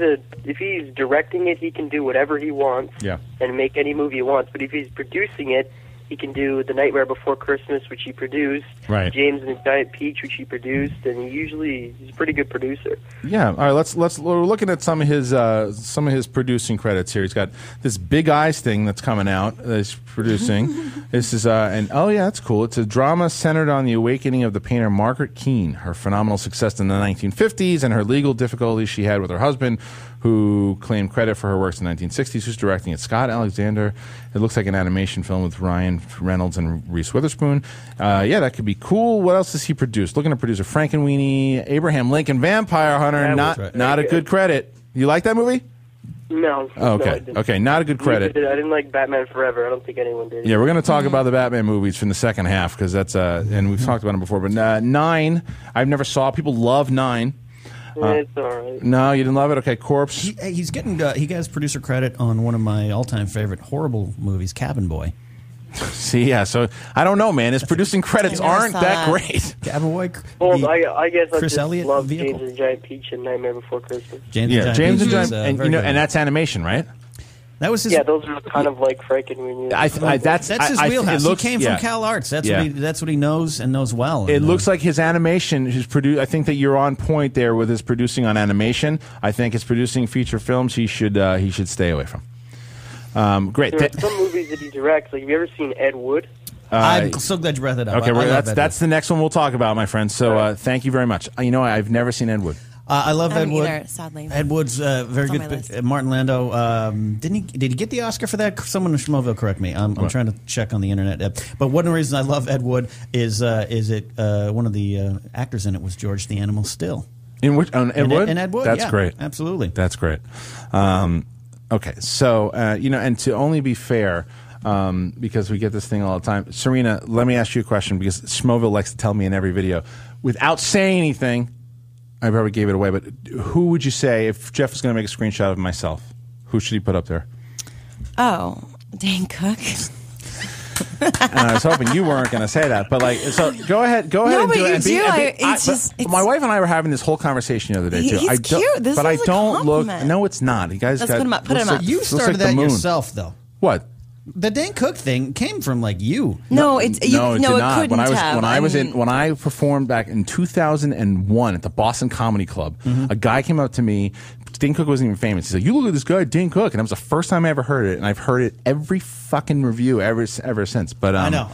directing it, he can do whatever he wants and make any movie he wants. But if he's producing it, he can do The Nightmare Before Christmas, which he produced, James and the Giant Peach, which he produced, and he's a pretty good producer. Yeah. All right. Let's. We're looking at some of his producing credits here. He's got this Big Eyes thing that's coming out that he's producing. This is that's cool. It's a drama centered on the awakening of the painter Margaret Keane, her phenomenal success in the 1950s, and her legal difficulties she had with her husband, who claimed credit for her works in the 1960s. Who's directing it? Scott Alexander. It looks like an animation film with Ryan Reynolds and Reese Witherspoon. That could be cool. What else does he produce? Looking to producer Frankenweenie, Abraham Lincoln, Vampire Hunter. Not a good credit. You like that movie? No. Oh, okay. Okay, not a good credit. I didn't like Batman Forever. I don't think anyone did. Yeah, we're going to talk about the Batman movies from the second half because that's and we've talked about them before. But 9, I've never saw. People love 9. It's all right. No, you didn't love it? Okay, Corpse. He's getting he gets producer credit on one of my all-time favorite horrible movies, Cabin Boy. See, yeah, so I don't know, man. His producing credits aren't that great. Cabin Boy. Well, I guess I Chris just Elliott love vehicle. James and the Giant Peach and Nightmare Before Christmas. James and Giant, and that's animation, right? That was his. Yeah, those are kind of like Frankenweenie. That's his wheelhouse. Looks, he came from Cal Arts. That's what he knows and knows well. It looks like his animation. I think that you're on point there with his producing on animation. I think his producing feature films he should stay away from. Great. There are some movies that he directs. Like, have you ever seen Ed Wood? I'm so glad you brought that up. Okay, that's the next one we'll talk about, my friend. So thank you very much. I've never seen Ed Wood. I love Ed Wood. Either, sadly. Ed Wood's very good. Martin Landau. Did he get the Oscar for that? Someone in Schmoville correct me. I'm trying to check on the internet. But one of the reasons I love Ed Wood is one of the actors in it was George the Animal Still. In which Ed Wood? In Ed Wood. That's great. Absolutely. That's great. Okay, so and to only be fair. Because we get this thing all the time. Cerina, let me ask you a question because Schmoville likes to tell me in every video. Without saying anything, I probably gave it away, but who would you say, if Jeff was going to make a screenshot of myself, who should he put up there? Oh, Dane Cook. And I was hoping you weren't going to say that, but so go ahead and do it. My wife and I were having this whole conversation the other day too. He's cute. This is a compliment. No, it's not. You guys, let's put him up. You started that yourself, though. What? The Dane Cook thing came from you. No, it did not. When I performed back in 2001 at the Boston Comedy Club, a guy came up to me. Dane Cook wasn't even famous. He said, "You look at this guy, Dane Cook," and it was the first time I ever heard it, and I've heard it every fucking review ever since. But I know.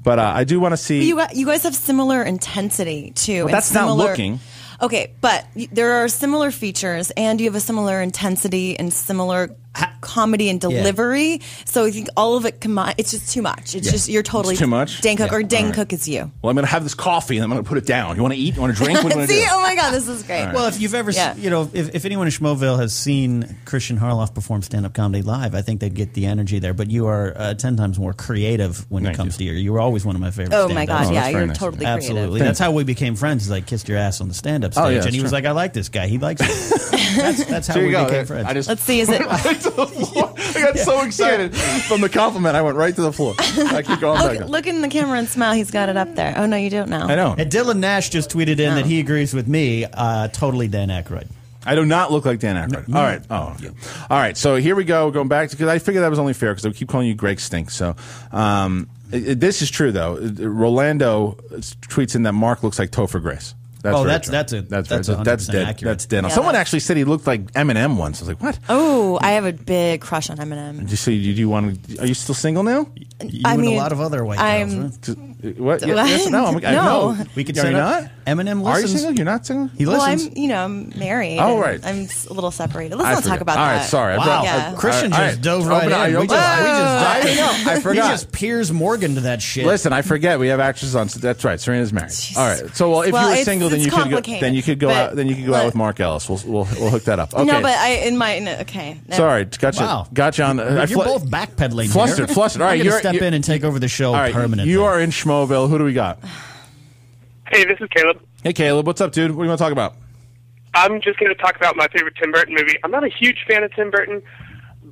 But I do want to see. But you guys have similar intensity too. Well, that's not looking. Okay, but there are similar features, and you have a similar intensity and similar comedy and delivery. Yeah. So I think all of it combined, it's just too much. It's just you're totally it's too much. Dane Cook or Dane Cook is you. Well, I'm going to have this coffee and I'm going to put it down. You want to eat? You want to drink? What do you want to do? See, oh my God, this is great. Right. Well, if you've ever, if anyone in Schmoville has seen Christian Harloff perform stand-up comedy live, I think they'd get the energy there. But you are 10 times more creative when it comes to you were always one of my favorites. Oh my God, yeah, you're totally creative. Absolutely. That's how we became friends. Is I kissed your ass on the stand-up stage, and he was like, "I like this guy. He likes it." That's how we became friends. Let's see. Is it? I got so excited from the compliment. I went right to the floor. I keep going back. Look in the camera and smile. He's got it up there. Oh no, you don't now. I know. And Dylan Nash just tweeted in that he agrees with me. Totally Dan Aykroyd. I do not look like Dan Aykroyd. All right. Oh, okay. All right. So here we go. Going back to because I figured that was only fair because I keep calling you Greg Stink. So this is true though. Rolando tweets in that Mark looks like Topher Grace. That's dead. Accurate. That's dead. Yeah, someone actually said he looked like Eminem once. I was like, what? Oh, I have a big crush on Eminem. Did you want to? Are you still single now? You and a lot of other white girls. Right? What? Yes, no. No. We could say not. Eminem listens. Are you single? You're not single? He listens. Well, I'm married. Oh, right. I'm a little separated. Let's not talk about that. All right, sorry. Wow. Christian just dove right in. I forgot. He just Piers Morgan to that shit. Listen, I forget. We have actresses on. That's right. Serina's married. Jeez. All right. So, if you were single, then you could go out. Then you could go out with Mark Ellis. We'll hook that up. Okay. No, but okay. Sorry, got you on. You're both backpedaling. Flustered. All right, you're step in and take over the show permanently. You are in Schmoville. Who do we got? Hey, this is Caleb. Hey, Caleb. What's up, dude? What do you want to talk about? I'm just going to talk about my favorite Tim Burton movie. I'm not a huge fan of Tim Burton,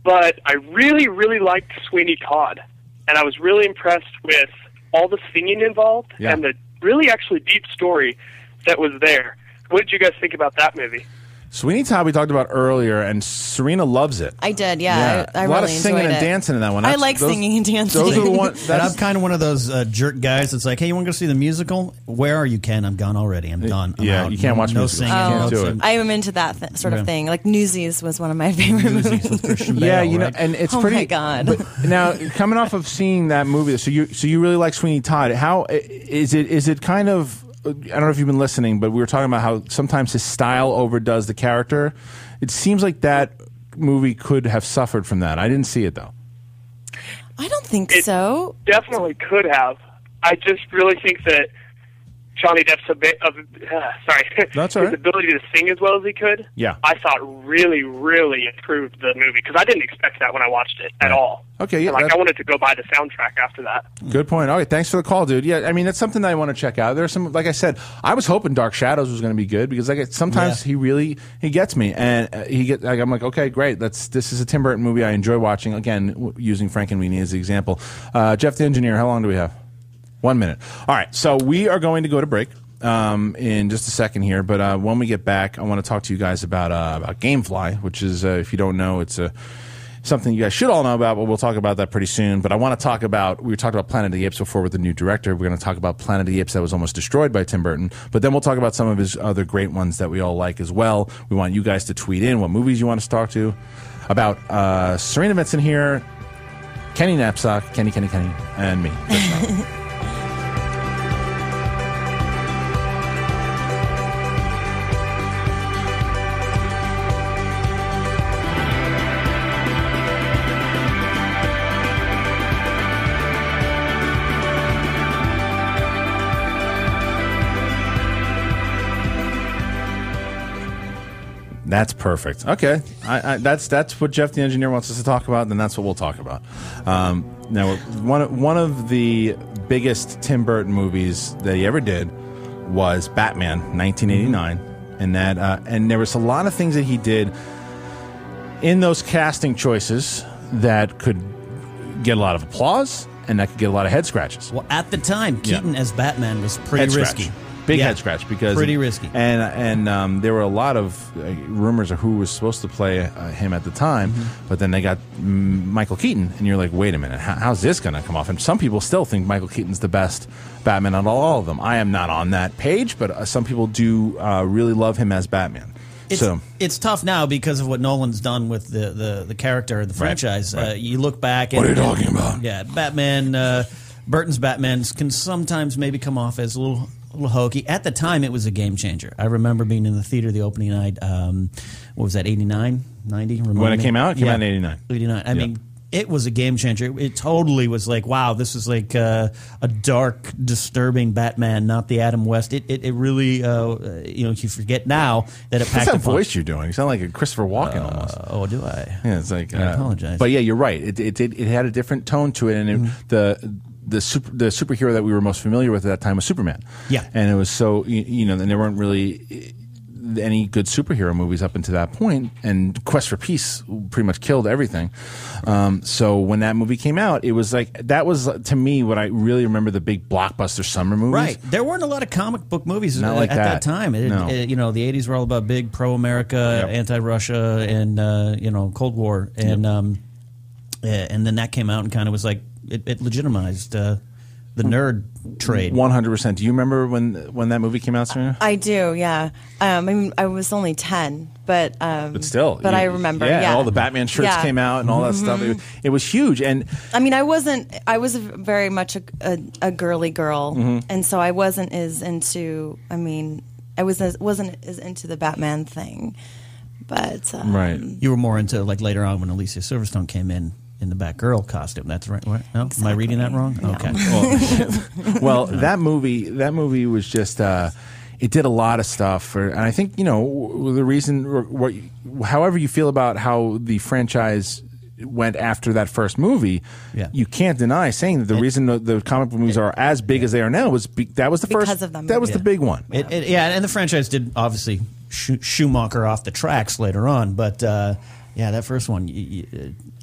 but I really, really liked Sweeney Todd. and I was really impressed with all the singing involved and the really actually deep story that was there. What did you guys think about that movie? Sweeney Todd we talked about earlier, and Serena loves it. I did, yeah. I a lot really of singing enjoyed and it. dancing in that one. I like singing and dancing. Those are the ones. And I'm kind of one of those jerk guys that's like, hey, you want to go see the musical? Where are you, Ken? I'm gone already. I'm done. I'm out. You can't watch no musicals. singing. You can't do it. I am into that sort of thing. Like Newsies was one of my favorite movies. Yeah, you know, and it's pretty. Oh my God! But now, coming off of seeing that movie, so you really like Sweeney Todd. How is it? Is it kind of? I don't know if you've been listening, but we were talking about how sometimes his style overdoes the character. It seems like that movie could have suffered from that. I didn't see it though. I don't think so. Definitely could have. I just really think that Johnny Depp's That's all right. his ability to sing as well as he could, I thought really, really improved the movie, because I didn't expect that when I watched it at all. Okay, yeah. And, I wanted to go buy the soundtrack after that. Good point. All right, thanks for the call, dude. Yeah, I mean, that's something that I want to check out. There's some, like I said, I was hoping Dark Shadows was going to be good, because sometimes he gets me, and I'm like, okay, great. This is a Tim Burton movie I enjoy watching. Again, using Frankenweenie as the example. Jeff the engineer, how long do we have? 1 minute. All right, so we are going to go to break in just a second here, but when we get back, I want to talk to you guys about GameFly, which is, if you don't know, it's something you guys should all know about, but we'll talk about that pretty soon. But I want to talk about, we talked about Planet of the Apes before with the new director. We're going to talk about Planet of the Apes that was almost destroyed by Tim Burton, but then we'll talk about some of his other great ones that we all like as well. We want you guys to tweet in what movies you want us to talk to about. Cerina Vincent here, Kenny Napzok, Kenny, and me. That's perfect. Okay, that's what Jeff the engineer wants us to talk about. Then that's what we'll talk about. Now, one of the biggest Tim Burton movies that he ever did was Batman, 1989, and there was a lot of things that he did in those casting choices that could get a lot of applause and that could get a lot of head scratches. Well, at the time, Keaton as Batman was pretty risky. Big head scratch, because pretty risky, and there were a lot of rumors of who was supposed to play him at the time, but then they got Michael Keaton, and you're like, wait a minute, how's this going to come off? And some people still think Michael Keaton's the best Batman out of all of them. I am not on that page, but some people do really love him as Batman. It's tough now because of what Nolan's done with the character, the franchise. Right. You look back. What are you talking about? Yeah, Batman. Burton's Batmans can sometimes maybe come off as a little hokey. At the time, it was a game changer. I remember being in the theater the opening night. What was that, 89, 90? When it came out? It came out in 89. 89. I mean, it was a game changer. It totally was like, wow, this is like a dark, disturbing Batman, not the Adam West. It really, you forget now that it packed What's that voice you're doing? You sound like a Christopher Walken almost. Oh, do I? Yeah, it's like, I apologize. But yeah, you're right. It had a different tone to it, and the superhero that we were most familiar with at that time was Superman. Yeah, and it was so and there weren't really any good superhero movies up until that point, and Quest for Peace pretty much killed everything. So when that movie came out, it was like, that was to me what I really remember, the big blockbuster summer movies. Right, there weren't a lot of comic book movies Not like at that time. No. The 80s were all about big pro-America, anti-Russia, and Cold War, and then that came out and kind of was like, it legitimized the nerd trade. 100%. Do you remember when that movie came out, Serena? I do, yeah. I mean, I was only 10, but still. But I remember, yeah. All the Batman shirts came out and all that stuff. It was huge. And I mean, I was very much a girly girl, and so I wasn't as into. I mean, wasn't as into the Batman thing, but right. You were more into, like, later on when Alicia Silverstone came in the Batgirl costume. That's right. What? No, exactly. Am I reading that wrong? No. Okay. Well, that movie was just. It did a lot of stuff, and I think the reason, however you feel about how the franchise went after that first movie, you can't deny saying that the reason the comic book movies are as big as they are now was that was the because first. Of them. That was the big one. And the franchise did obviously Schumacher off the tracks later on, but that first one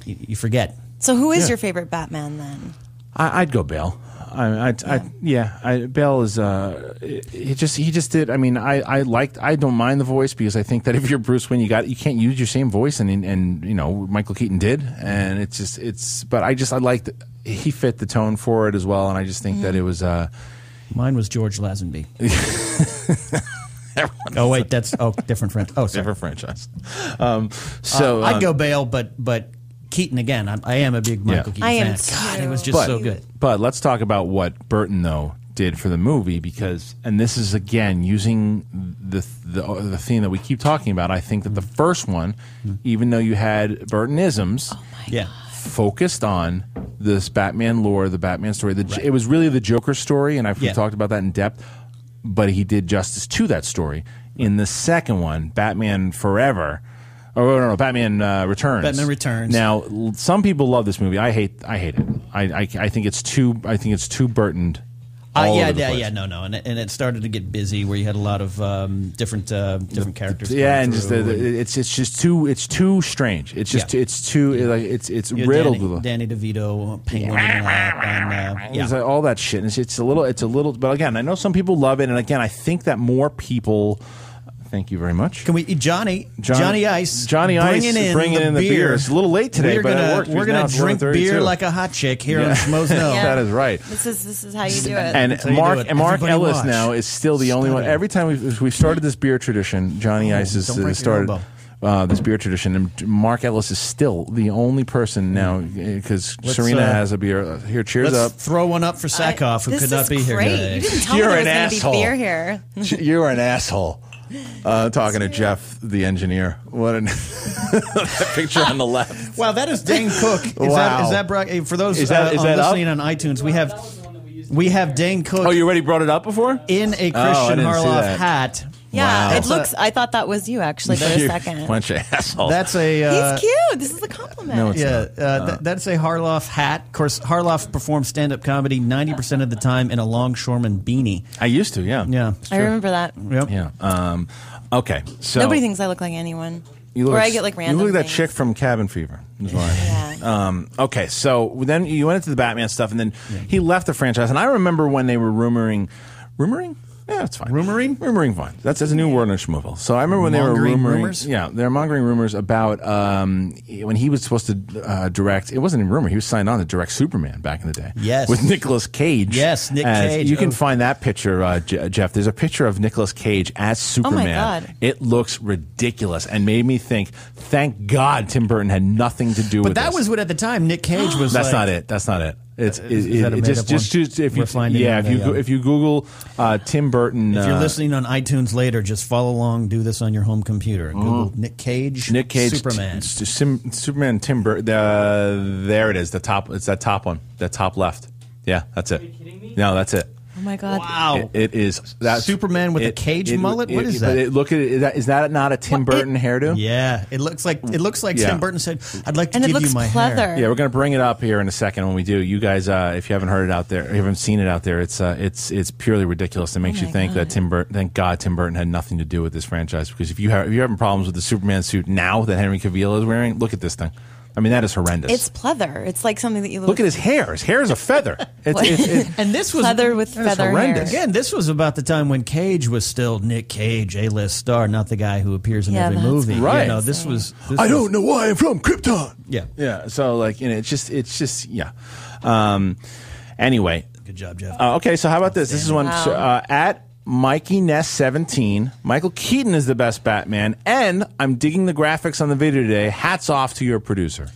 you forget. So who is your favorite Batman then? I'd go Bale. Bale is he just did. I mean, I don't mind the voice because I think that if you're Bruce Wayne, you can't use your same voice, and you know Michael Keaton did, and but I liked he fit the tone for it as well, and I just think that it was. Mine was George Lazenby. Oh wait, that's different franchise. Oh, sorry. Different franchise. I'd go Bale, but Keaton again. I am a big Michael Keaton fan. God, it was just so good. But let's talk about what Burton though did for the movie and this is again using the theme that we keep talking about. I think that the first one, even though you had Burtonisms, focused on this Batman lore, the Batman story. It was really the Joker story, and we talked about that in depth. But he did justice to that story in the second one, Batman Forever. No, Batman Returns. Batman Returns. Now, some people love this movie. I hate it. I think it's too Burtoned. No, and it started to get busy where you had a lot of different characters. Yeah, and it's too strange. It's just it's riddled with Danny DeVito, Penguin in the lap, and all that shit. And it's a little. But again, I know some people love it, and again, I think that more people. Thank you very much. Can we Johnny Ice bringing in the beer. It's a little late today, but it works. We're going to drink beer like a hot chick here on Schmoes Know. That is right. This is how you do it. And Mark Ellis now is still the only one. Every time we've started this beer tradition, Johnny Ice has started this beer tradition, and Mark Ellis is still the only person now because Cerina has a beer. Here, cheers up. Throw one up for Sackhoff, who could not be here today. You didn't tell me there was going to be beer here. You're an asshole. Talking to Jeff, the engineer. What that picture on the left. Wow, that is Dane Cook. Is that for those listening on iTunes? We have Dane Cook. Oh, you already brought it up before? In a Christian Harloff hat. Yeah, wow. It looks. I thought that was you actually for a second. Bunch of assholes. That's He's cute. This is a compliment. No, it's not. That's a Harloff hat. Of course, Harloff performs stand-up comedy 90% of the time in a longshoreman beanie. I used to, yeah. I remember that. Yep. Yeah. Okay. So nobody thinks I look like anyone. I get like random. You look like that things. chick from Cabin Fever. Okay, so then you went into the Batman stuff, and then he left the franchise. And I remember when they were rumoring. Yeah, that's fine. Rumoring, fine. That's a new word in Schmoeville. So I remember when they were rumoring. Rumors? Yeah, they were mongering rumors about when he was supposed to direct. It wasn't a rumor. He was signed on to direct Superman back in the day. Yes. With Nicolas Cage. Yes, Nick Cage. You can find that picture, Jeff. There's a picture of Nicolas Cage as Superman. Oh, my God. It looks ridiculous and made me think, thank God Tim Burton had nothing to do with this. But that was what at the time Nick Cage was That's not it. It's if you Google Tim Burton. If you're listening on iTunes later, just follow along. Do this on your home computer. Google Nick Cage, Superman, Superman. Tim Burton. There it is. The top. It's that top one. That top left. Yeah, that's it. Are you kidding me? No, that's it. Oh my God! Wow, it is that Superman with a Cage mullet. What is that? Look at it. Is that not a Tim Burton hairdo? Yeah, it looks like Tim Burton said, "I'd like to give you my hair." Yeah, we're going to bring it up here in a second when we do. You guys, if you haven't heard it out there, you haven't seen it out there, it's purely ridiculous. It makes you think that thank God Tim Burton had nothing to do with this franchise, because if you're having problems with the Superman suit now that Henry Cavill is wearing, look at this thing. I mean, that is horrendous. It's pleather. It's like something that you look at his hair. His hair is a feather. And this was pleather with feather hair. Again, this was about the time when Cage was still Nick Cage, A-list star, not the guy who appears in every movie. Right. You know, this was. I don't know why I'm from Krypton. Yeah. Yeah. So it's just Anyway. Good job, Jeff. Okay. So how about this? This is one at Mikey Ness 17. Michael Keaton is the best Batman, and I'm digging the graphics on the video today. Hats off to your producer.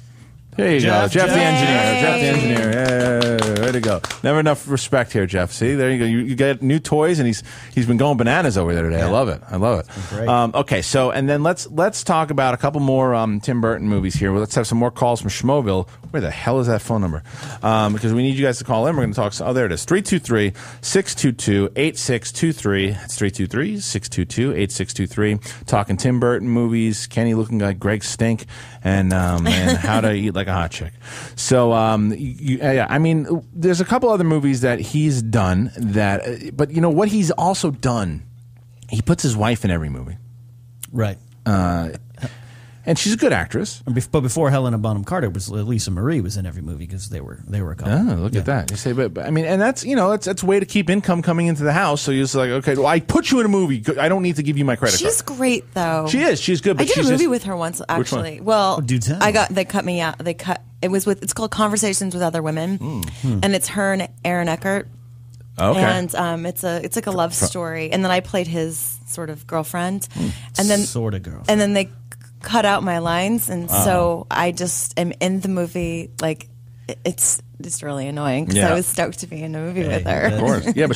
There you go, Jeff the engineer. Jeff the engineer. Yeah, way to go. Never enough respect here, Jeff. See, there you go. You get new toys, and he's been going bananas over there today. Yeah. I love it. Great. Okay, so and then let's talk about a couple more Tim Burton movies here. Well, let's have some more calls from Schmoeville. Where the hell is that phone number? Because we need you guys to call in. We're going to talk. Oh, there it is. 323-622-8623. It's 323-622-8623. Talking Tim Burton movies. Kenny looking like Greg Stink, and How to Eat Like a Hot Chick. So, I mean, there's a couple other movies that he's done that, but you know what he's also done? He puts his wife in every movie. Right. And she's a good actress. But before Helena Bonham Carter, Lisa Marie was in every movie because they were a couple. Oh, look at that! You say, but I mean, and that's that's a way to keep income coming into the house. So you're just like, okay, well, I put you in a movie. I don't need to give you my credit card. She's great though. She is. She's good. But I did she's a movie just, with her once, actually. Which one? Well, do tell. they cut me out. It's called Conversations with Other Women, and it's her and Aaron Eckhart. Okay. And it's like a love story, and then I played his sort of girlfriend, and then sort of girlfriend, and then they cut out my lines, and so I just am in the movie. Like it's just really annoying because I was stoked to be in a movie with her. Of course, yeah. But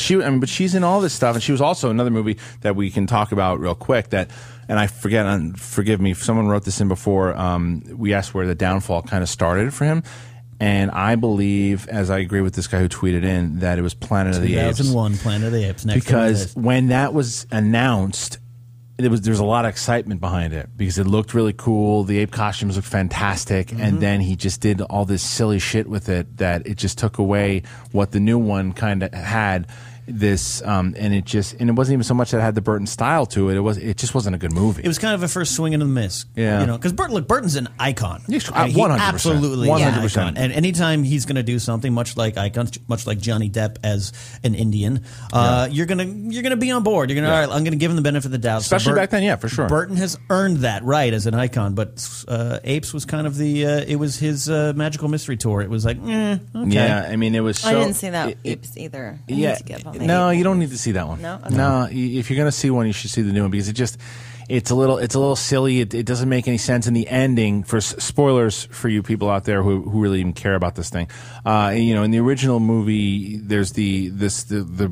she's in all this stuff, and she was also another movie that we can talk about real quick. That, and I forget, and forgive me, someone wrote this in before. We asked where the downfall kind of started for him. And I believe, as I agree with this guy who tweeted in, that it was Planet of the Apes. 2001, Planet of the Apes. Next because when that was announced, there was a lot of excitement behind it because it looked really cool. The ape costumes looked fantastic, and then he just did all this silly shit with it that it just took away what the new one kind of had. This and it wasn't even so much that it had the Burton style to it. It just wasn't a good movie. It was kind of a first swing into the miss. Yeah, because Burton's an icon. 100%, absolutely, 100%. And anytime he's going to do something much like icons, much like Johnny Depp as an Indian, you're gonna be on board. You're gonna all right, I'm gonna give him the benefit of the doubt. Especially back then, for sure. Burton has earned that right as an icon, but Apes was kind of it was his magical mystery tour. It was like, okay. Yeah, I mean, it was. I didn't see that Apes either. I need to get on the No, you don't need to see that one. No? Okay. No, if you're going to see one, you should see the new one because it's a little silly. It doesn't make any sense in the ending. For spoilers for you people out there who really even care about this thing, in the original movie, there's the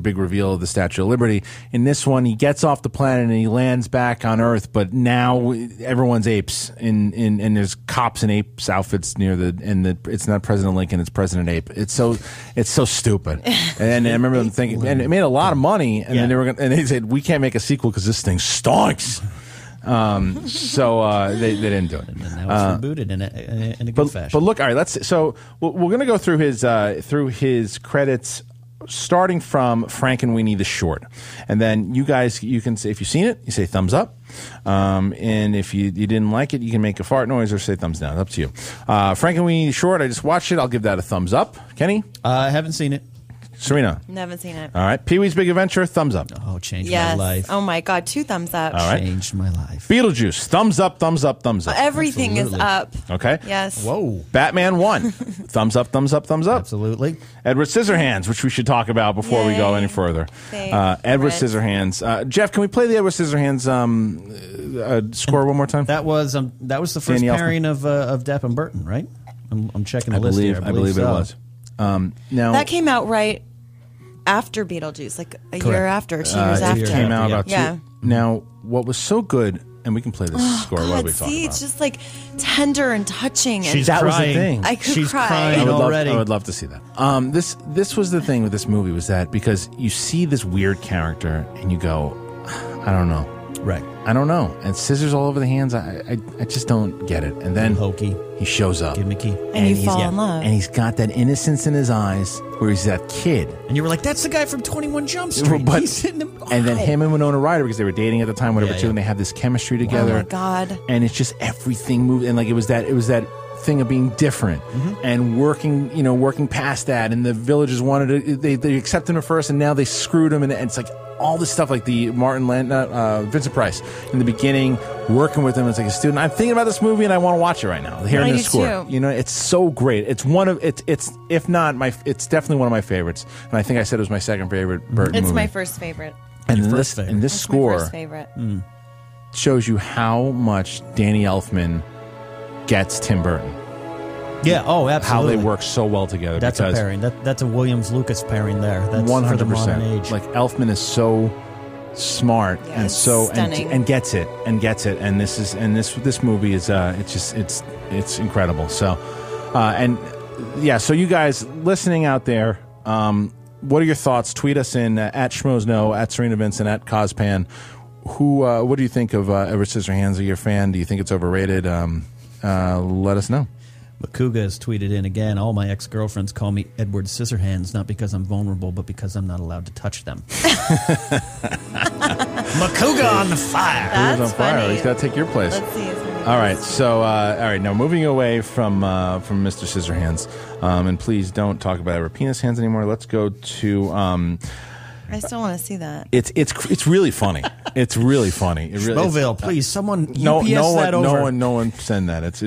big reveal of the Statue of Liberty. In this one, he gets off the planet and he lands back on Earth, but now everyone's apes, and there's cops in apes outfits it's not President Lincoln, it's President Ape. It's so stupid. And I remember them thinking, and it made a lot of money, and then they said we can't make a sequel because this thing stinks. So they didn't do it. And now it's rebooted in a good fashion. But look, all right, so we're going to go through his credits, starting from Frankenweenie the short, and then you can say, if you've seen it, you say thumbs up, and if you didn't like it, you can make a fart noise or say thumbs down. It's up to you. Frankenweenie the short, I just watched it. I'll give that a thumbs up. Kenny, I haven't seen it. Cerina, never seen it. All right, Pee-wee's Big Adventure, thumbs up. Oh, changed my life. Oh my God, 2 thumbs up. All right. Changed my life. Beetlejuice, thumbs up, thumbs up, thumbs up. Everything is up. Okay. Yes. Whoa. Batman 1, thumbs up, thumbs up, thumbs up. Absolutely. Edward Scissorhands, which we should talk about before we go any further. Edward Scissorhands. Jeff, can we play the Edward Scissorhands score one more time? That was the first pairing of Depp and Burton, right? I'm checking the list here. I believe it was. Now that came out right after Beetlejuice, like a year after, 2 years after. It came out about 2. Now, what was so good, and we can play this score. What are we talking about? It's just like tender and touching. She's that crying. Was the thing. I could cry. Crying already. I would love to see that. This was the thing with this movie, was that because you see this weird character and you go, I don't know. Right. I don't know. And scissors all over the hands. I just don't get it. And then hokey. He shows up. Gimmicky. And you fall in love. And he's got that innocence in his eyes where he's that kid. And you were like, that's the guy from 21 Jump Street. And then him and Winona Ryder, because they were dating at the time, whatever, and they have this chemistry together. Oh my God. And it's just everything moved. And like it was that thing of being different and working past that. And the villagers wanted to, they accepted him at first, and now they screwed him. And it's like all this stuff, like the Vincent Price in the beginning, working with him as like a student. I'm thinking about this movie and I want to watch it right now. Hearing this score, too. It's so great. It's if not it's definitely one of my favorites. And I think I said it was my second favorite Burton movie. It's my first favorite. And this score my first favorite. shows you how much Danny Elfman gets Tim Burton. Yeah, absolutely. How they work so well together. That's a pairing. That's a Williams-Lucas pairing there. That's 100%. For the modern age. Like Elfman is so smart and so and gets it. And this movie is it's incredible. So so you guys listening out there, what are your thoughts? Tweet us in at Schmozno, at Cerina Vincent, at Cospan. What do you think of Edward Scissorhands? Are you a fan? Do you think it's overrated? Let us know. Makuga has tweeted in again, all my ex-girlfriends call me Edward Scissorhands, not because I'm vulnerable, but because I'm not allowed to touch them. Makuga on the fire. That's on fire. funny. He's got to take your place. Let's see his name. All right, so now moving away from Mr. Scissorhands, and please don't talk about Edward Penis Hands anymore. Let's go to. I still want to see that. It's really funny. It's really funny. It really, Schmoville, please, someone UPS that over. No one send that. It's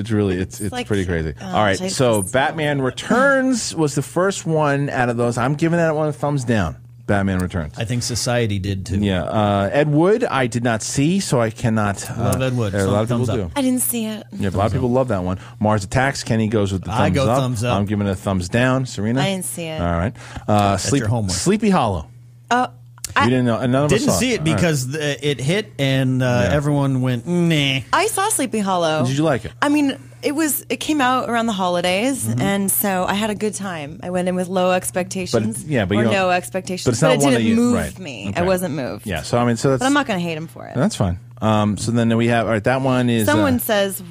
like, pretty crazy. All right, so Batman Returns was the first one out of those. I'm giving that one a thumbs down. Batman Returns. I think society did too. Yeah, Ed Wood I did not see, so I cannot love Ed Wood. A lot of people do. I didn't see it. Yeah, a lot of people love that one. Mars Attacks. Kenny goes with the thumbs up. I go thumbs up. I'm giving it a thumbs down. Serena, I didn't see it. All right. That's your homework. Sleepy Hollow. You didn't know. None of us Didn't saw see it because it hit and everyone went nah. I saw Sleepy Hollow. Did you like it? I mean, it came out around the holidays, and so I had a good time. I went in with low expectations, but or no expectations, but it didn't move me. Okay. I wasn't moved. Yeah, so I mean, that's. But I'm not going to hate him for it. That's fine. So then we have that one is someone says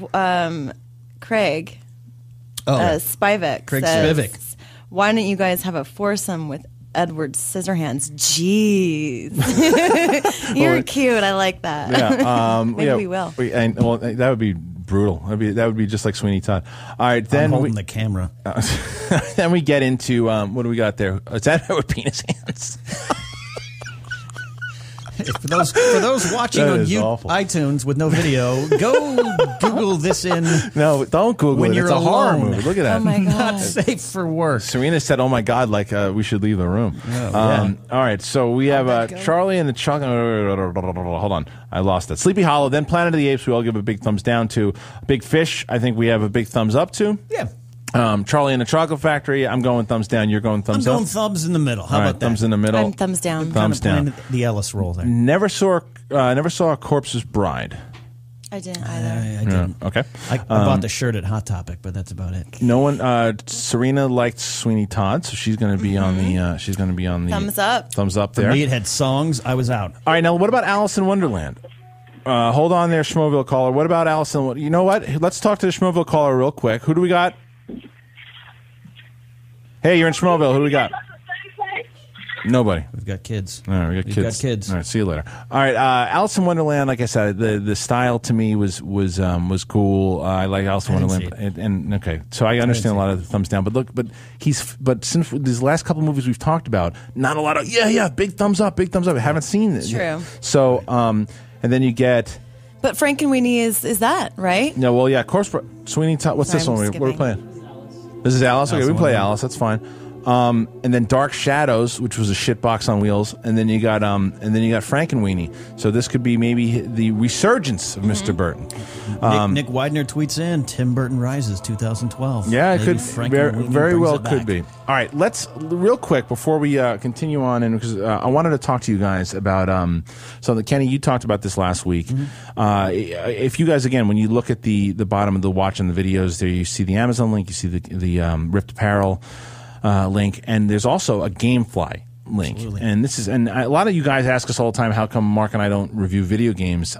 Craig Spivak. Craig says, Spivak. Why don't you guys have a foursome with Edward Scissorhands? Jeez. You're cute. I like that. Yeah. Maybe we will. That would be brutal. That would be just like Sweeney Todd. All right, then I'm holding the camera. Then we get into what do we got there? Is that with penis hands? For those watching on iTunes with no video, go Google this in. No, don't Google when it. You're it's a alone. horror movie. Look at that. Oh my God. Not safe for work. Serena said, "Oh my God!" Like we should leave the room. Yeah. All right, so we have Charlie and the Chocolate. Hold on, I lost it. Sleepy Hollow. Then Planet of the Apes. We all give a big thumbs down to. Big Fish. I think we have a big thumbs up to. Yeah. Charlie and the Chocolate Factory. I'm going thumbs down. You're going thumbs up. I'm going thumbs in the middle. How about that? Thumbs in the middle. I'm thumbs down. Thumbs down. The Ellis role there. Never saw a Corpse's Bride. I didn't either. I didn't. Yeah, okay. I bought the shirt at Hot Topic, but that's about it. No one. Serena liked Sweeney Todd, so she's going to be on the. She's going to be on the thumbs up. Thumbs up there. For me, it had songs. I was out. All right, now what about Alice in Wonderland? Hold on there, Schmoville caller. What about Alice in? You know what? Let's talk to the Schmoville caller real quick. Who do we got? Hey, you're in Schmoville. Who do we got? Nobody. We've got kids. All right, we've got kids. All right, see you later. All right, Alice in Wonderland. Like I said, the style to me was cool. I like Alice in Wonderland, and okay, so I understand a lot of the thumbs down. But since these last couple movies we've talked about, not a lot of big thumbs up, big thumbs up. I haven't seen it. True. So and then you get. But Frankenweenie is that right? No, well, yeah, of course. Sweeney Todd. What's this one? What are we playing? This is Alice. Okay, we play Alice. That's fine. And then Dark Shadows, which was a shitbox on wheels, and then you got Frankenweenie. So this could be maybe the resurgence of Mr. Burton. Nick Widener tweets in Tim Burton Rises 2012. Yeah, it maybe could very well could be. All right, let's real quick before we continue on, and because I wanted to talk to you guys about Kenny, you talked about this last week. If you guys again, when you look at the bottom of the watch and the videos, there you see the Amazon link, you see the Ripped Apparel. Link, and there's also a GameFly link. Absolutely. And a lot of you guys ask us all the time, how come Mark and I don't review video games?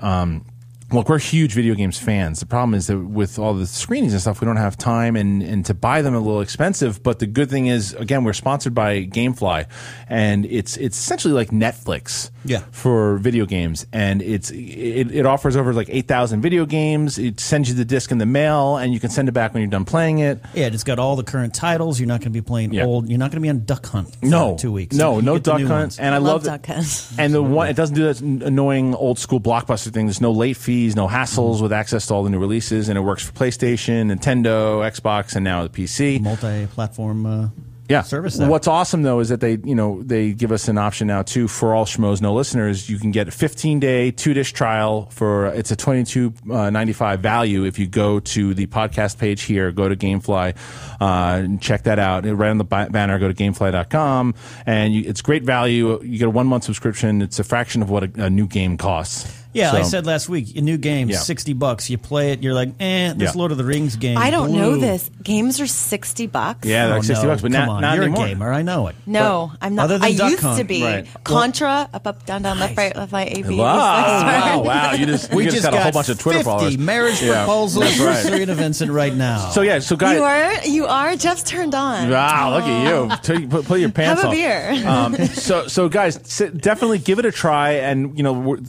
Look, we're huge video games fans. The problem is that with all the screenings and stuff, we don't have time, and to buy them a little expensive. But the good thing is, again, we're sponsored by GameFly, and it's essentially like Netflix for video games. And it offers over like 8,000 video games. It sends you the disc in the mail, and you can send it back when you're done playing it. Yeah, it's got all the current titles. You're not going to be playing old. You're not going to be on Duck Hunt for 2 weeks. No Duck Hunt. And I love Duck Hunt. And it doesn't do that annoying old school Blockbuster thing. There's no late fees. No hassles with access to all the new releases, and it works for PlayStation, Nintendo, Xbox, and now the PC. Multi-platform service. What's awesome though is that they give us an option now too for all Schmoes No listeners. You can get a 15-day 2-dish trial for it's a $22.95 value if you go to the podcast page here, go to GameFly, and check that out. Right on the banner, go to GameFly.com, and it's great value. You get a 1-month subscription. It's a fraction of what a new game costs. Yeah, I said last week, a new game, $60. You play it, you're like, this Lord of the Rings game. I don't know this. Games are $60. Yeah, they're like $60, but not you're anymore. a gamer. I know it. No, I'm not. Other than I Duck used Hunt. to be. Right. Contra, up, down, left, right, A, B. Wow. You just got a whole bunch of Twitter 50 followers. Marriage proposals for Cerina Vincent right now. So guys, you are. Jeff's turned on. Wow, look at you. Put your pants on. Have a beer. So guys, definitely give it a try. And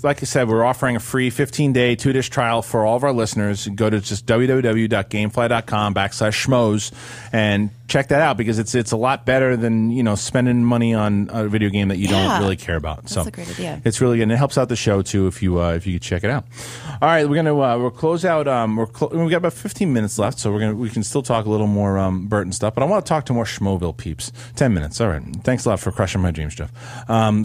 like I said, we're offering a free 15-day 2-dish trial for all of our listeners. Go to just www.gamefly.com/schmoes and check that out, because it's a lot better than, you know, spending money on a video game that you don't really care about. That's a great idea. It's really good, and it helps out the show too if you could check it out. All right, we'll close out. We've got about 15 minutes left, so we can still talk a little more Burton stuff. But I want to talk to more Schmoville peeps. 10 minutes. All right. Thanks a lot for crushing my dreams, Jeff.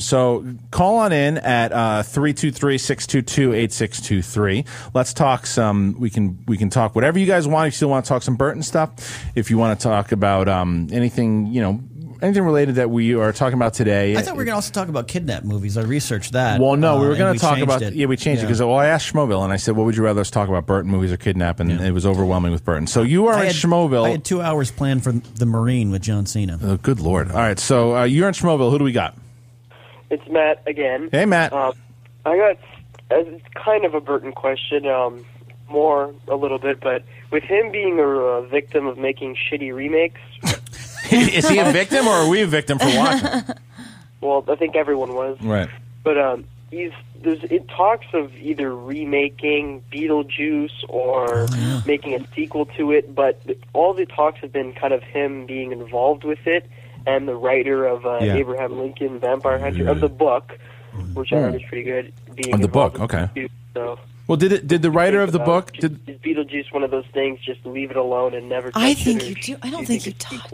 So call on in at 323-622-8623. Let's talk some. We can talk whatever you guys want. If you still want to talk some Burton stuff, if you want to talk about anything, you know, anything related that we are talking about today. I thought we were going to also talk about kidnap movies. I researched that. Well, no, we were going to talk about it. Yeah, we changed it because I asked Schmoville and I said, "What would you rather us talk about, Burton movies or kidnap?" And it was overwhelming with Burton. So you are in Schmoville. I had 2 hours planned for The Marine with John Cena. Oh, good Lord! All right, so you're in Schmoville. Who do we got? It's Matt again. Hey, Matt. I got it's kind of a Burton question, more a little bit, but with him being a victim of making shitty remakes. Is he a victim, or are we a victim for watching? Well, I think everyone was. Right. But it talks of either remaking Beetlejuice or making a sequel to it, but all the talks have been kind of him being involved with it, and the writer of Abraham Lincoln, Vampire Hunter, of the book, which I heard is pretty good. Of the book, okay. So. Well, did the writer of the book... Is Beetlejuice one of those things, just leave it alone and never touch I think it? you do. I don't think you touch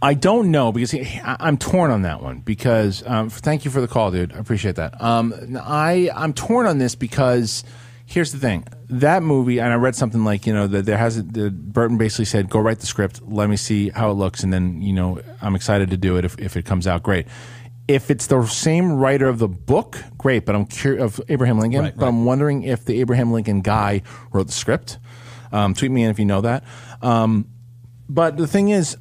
I don't know, because I'm torn on that one, because thank you for the call, dude. I appreciate that. I'm torn on this because here's the thing. That movie, and I read something like, you know, that Burton basically said, go write the script, let me see how it looks, and then, you know, I'm excited to do it if it comes out great. If it's the same writer of the book, great, but I'm curious of Abraham Lincoln. But I'm wondering if the Abraham Lincoln guy wrote the script. Tweet me in if you know that. But the thing is,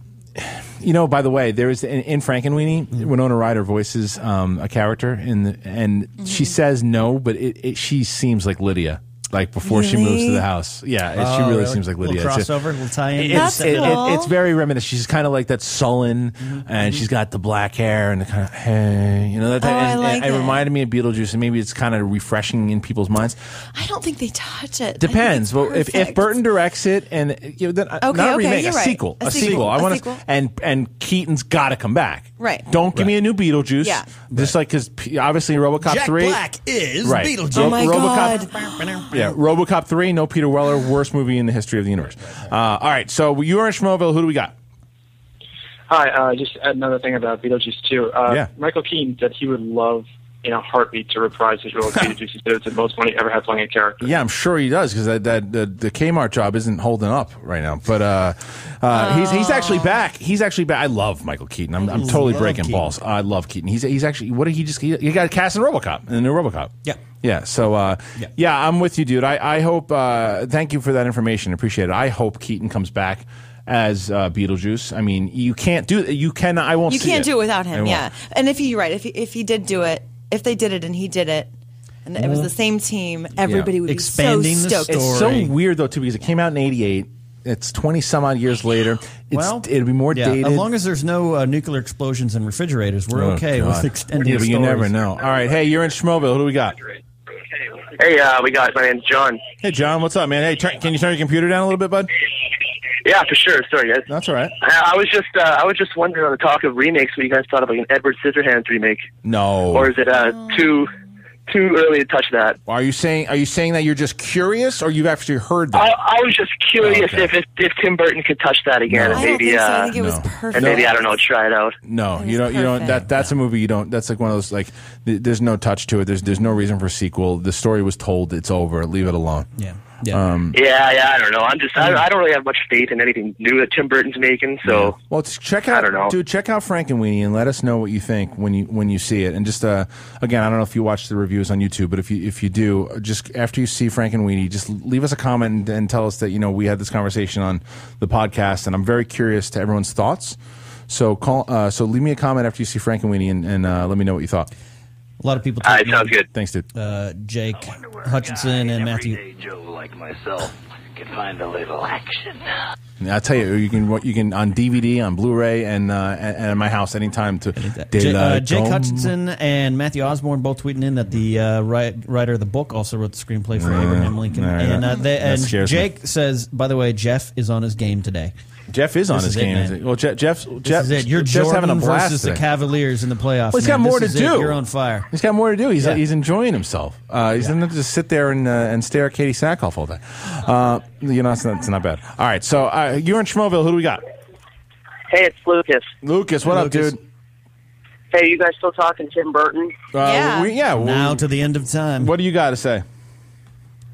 you know, by the way, there is in Frankenweenie, Winona Ryder voices a character, and she says no, but she seems like Lydia. Like before she moves to the house. Yeah, she really seems like Lydia. Little crossover, little tie-in. It's very reminiscent. She's kind of like that sullen, and she's got the black hair and the kind of, hey, you know, that. It reminded me of Beetlejuice, and maybe it's kind of refreshing in people's minds. I don't think they touch it. Depends. Well, if Burton directs it, and you know, then not a remake, a sequel. A sequel. I want to, and Keaton's got to come back. Right. Don't give me a new Beetlejuice. Yeah. Just like, because obviously RoboCop Jack 3. Black is Beetlejuice. Oh my God. Yeah, RoboCop 3, no Peter Weller, worst movie in the history of the universe. All right, so you are in Schmoville. Who do we got? Hi, just another thing about Beetlejuice 2. Michael Keaton said he would love in a heartbeat to reprise his role of Beetlejuice. He said it's the most fun he ever had playing a character. Yeah, I'm sure he does, because the Kmart job isn't holding up right now. But he's actually back. He's actually back. I love Michael Keaton. I'm totally breaking Keaton. Balls. I love Keaton. He's actually, what did he just, he got cast in RoboCop, in the new RoboCop. Yeah. Yeah, so, I'm with you, dude. I hope, thank you for that information. Appreciate it. I hope Keaton comes back as Beetlejuice. I mean, you can't do it. You cannot, I won't You see can't it. do it without him, yeah. And you're right, if he did do it, if they did it and he did it, and it was the same team, everybody would be expanding so stoked. the story. It's so weird, though, too, because it came out in 88. It's 20-some-odd years later. It'll be more dated. As long as there's no nuclear explosions in refrigerators, we're okay with extending but you never know. All right, hey, you're in Schmoville. Who do we got? Hey, my name's John. Hey, John, what's up, man? Hey, can you turn your computer down a little bit, bud? Yeah, for sure. Sorry, guys. That's all right. I was just wondering, on the talk of remakes, what you guys thought of like an Edward Scissorhands remake. No. Or is it too early to touch that? Are you saying that you're just curious, or you've actually heard that? I was just curious if Tim Burton could touch that again, and maybe I think it was perfect. and maybe I don't know, try it out. No, you don't. That's a movie you don't. That's like one of those, like, there's no touch to it. There's no reason for a sequel. The story was told. It's over. Leave it alone. Yeah. I don't know. I don't really have much faith in anything new that Tim Burton's making. So, well, check out, check out Frankenweenie and let us know what you think when you see it. And just again, I don't know if you watch the reviews on YouTube, but if you do, just after you see Frankenweenie, just leave us a comment and tell us that we had this conversation on the podcast. And I'm very curious to everyone's thoughts. So leave me a comment after you see Frankenweenie and let me know what you thought. A lot of people. All right, sounds good. Thanks, dude. Jake Hutchinson and Matthew. Joe like myself can find a little action. I'll tell you, you can on DVD, on Blu-ray, and at my house anytime. Jake Hutchinson and Matthew Osborne both tweeting in that the writer of the book also wrote the screenplay for Abraham Lincoln. And Jake says, by the way, Jeff is on his game today. Jeff is on his game. Well, Jeff is it. You're Jeff's Jordan having a blast versus today. the Cavaliers in the playoffs. Well, he's got more to do. You're on fire. He's got more to do. He's enjoying himself. He's not just sit there and stare at Katie Sackhoff all day. It's not bad. All right, so you're in Schmoville. Who do we got? Hey, it's Lucas. Lucas, what up, dude? Hey, you guys still talking Tim Burton? Now to the end of time. What do you got to say?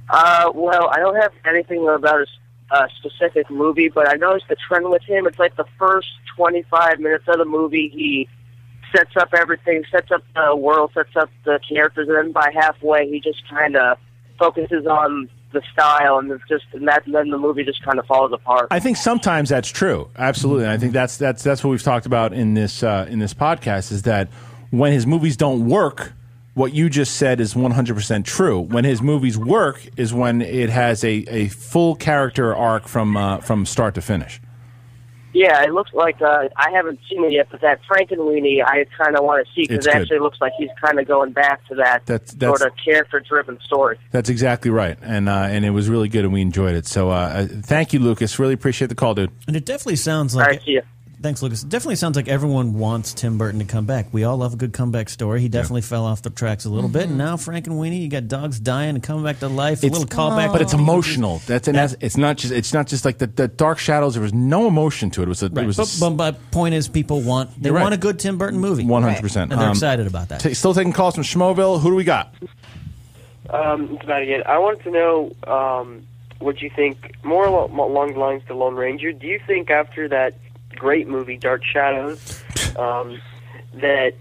Well, I don't have anything about a specific movie, but I noticed the trend with him. It's like the first 25 minutes of the movie, he sets up everything, sets up the world, sets up the characters, and then by halfway, he just kind of focuses on the style, and then the movie just kind of falls apart. I think sometimes that's true. Absolutely. And I think that's what we've talked about in this podcast, is that when his movies don't work, what you just said is 100% true. When his movies work is when it has a full character arc from start to finish. Yeah, it looks like, I haven't seen it yet, but that Frankenweenie I kind of want to see, because it actually looks like he's kind of going back to that sort of character-driven story. That's exactly right, and it was really good, and we enjoyed it. So thank you, Lucas. Really appreciate the call, dude. And it definitely sounds like... All right, see you. Thanks, Lucas. It definitely sounds like everyone wants Tim Burton to come back. We all love a good comeback story. He definitely fell off the tracks a little bit, and now Frankenweenie, you got dogs dying and coming back to life. A little callback, but it's emotional. It's not just like the Dark Shadows. There was no emotion to it. But my point is, people want a good Tim Burton movie. 100%, and they're excited about that. Still taking calls from Schmoville. Who do we got? It's about it. I wanted to know what you think more along the lines of Lone Ranger. Do you think after that great movie, Dark Shadows, that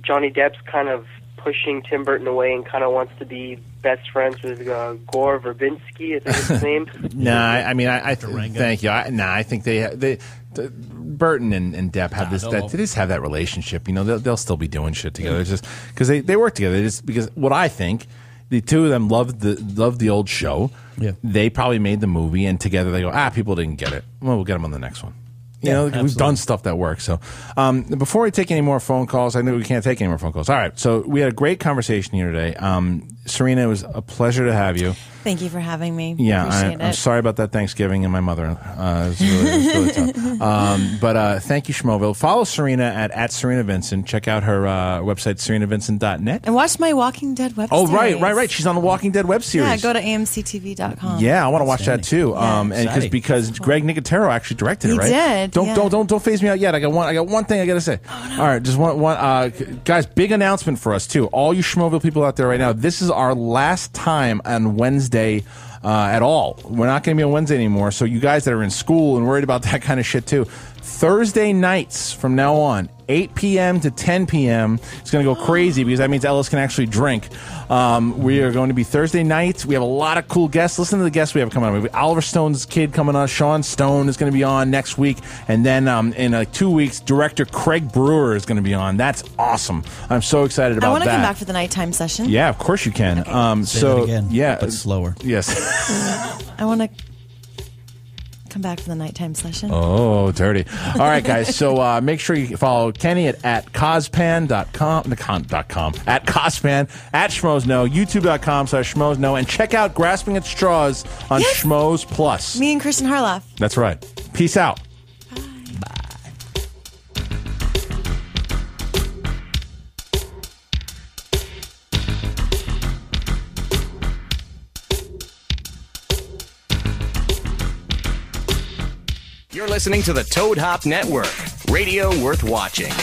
Johnny Depp's kind of pushing Tim Burton away and kind of wants to be best friends with Gore Verbinski, I think is his name? Thank you. I think they Burton and Depp have they just have that relationship. They'll still be doing shit together. It's just because they work together. Because what I think, the two of them loved the old show. Yeah. They probably made the movie, and together they go, people didn't get it. Well, we'll get them on the next one. We've done stuff that works. So before we take any more phone calls, I know we can't take any more phone calls. All right. So we had a great conversation here today. Cerina, it was a pleasure to have you. Thank you for having me. Yeah, I'm sorry about that Thanksgiving and my mother. It was really tough. But thank you, Schmoville. Follow Cerina at Cerina Vincent. Check out her website, cerinavincent.net. And watch my Walking Dead web series. Oh, right. She's on the Walking Dead web series. Yeah, go to amctv.com. Yeah, I want to watch that too. And because Greg Nicotero actually directed it, right? He did. Don't phase me out yet. I got one thing I got to say. Oh, no. All right, just one guys, big announcement for us too. All you Schmoville people out there right now, this is our last time on Wednesday at all. We're not going to be on Wednesday anymore. So you guys that are in school and worried about that kind of shit too, Thursday nights from now on, 8 p.m. to 10 p.m. It's going to go crazy because that means Ellis can actually drink. We are going to be Thursday nights. We have a lot of cool guests. Listen to the guests we have coming on. We have Oliver Stone's kid coming on. Sean Stone is going to be on next week. And then in 2 weeks, director Craig Brewer is going to be on. That's awesome. I'm so excited about that. I want to come back for the nighttime session. Yeah, of course you can. Okay. Say that again, but slower. Yes. I want to come back for the nighttime session. Oh, dirty. All right, guys. So make sure you follow Kenny at cospan.com, at cospan, at Schmoes youtube.com/Schmoes and check out Grasping at Straws on Schmoes Plus. Me and Christian Harloff. That's right. Peace out. You're listening to the Toad Hop Network, radio worth watching.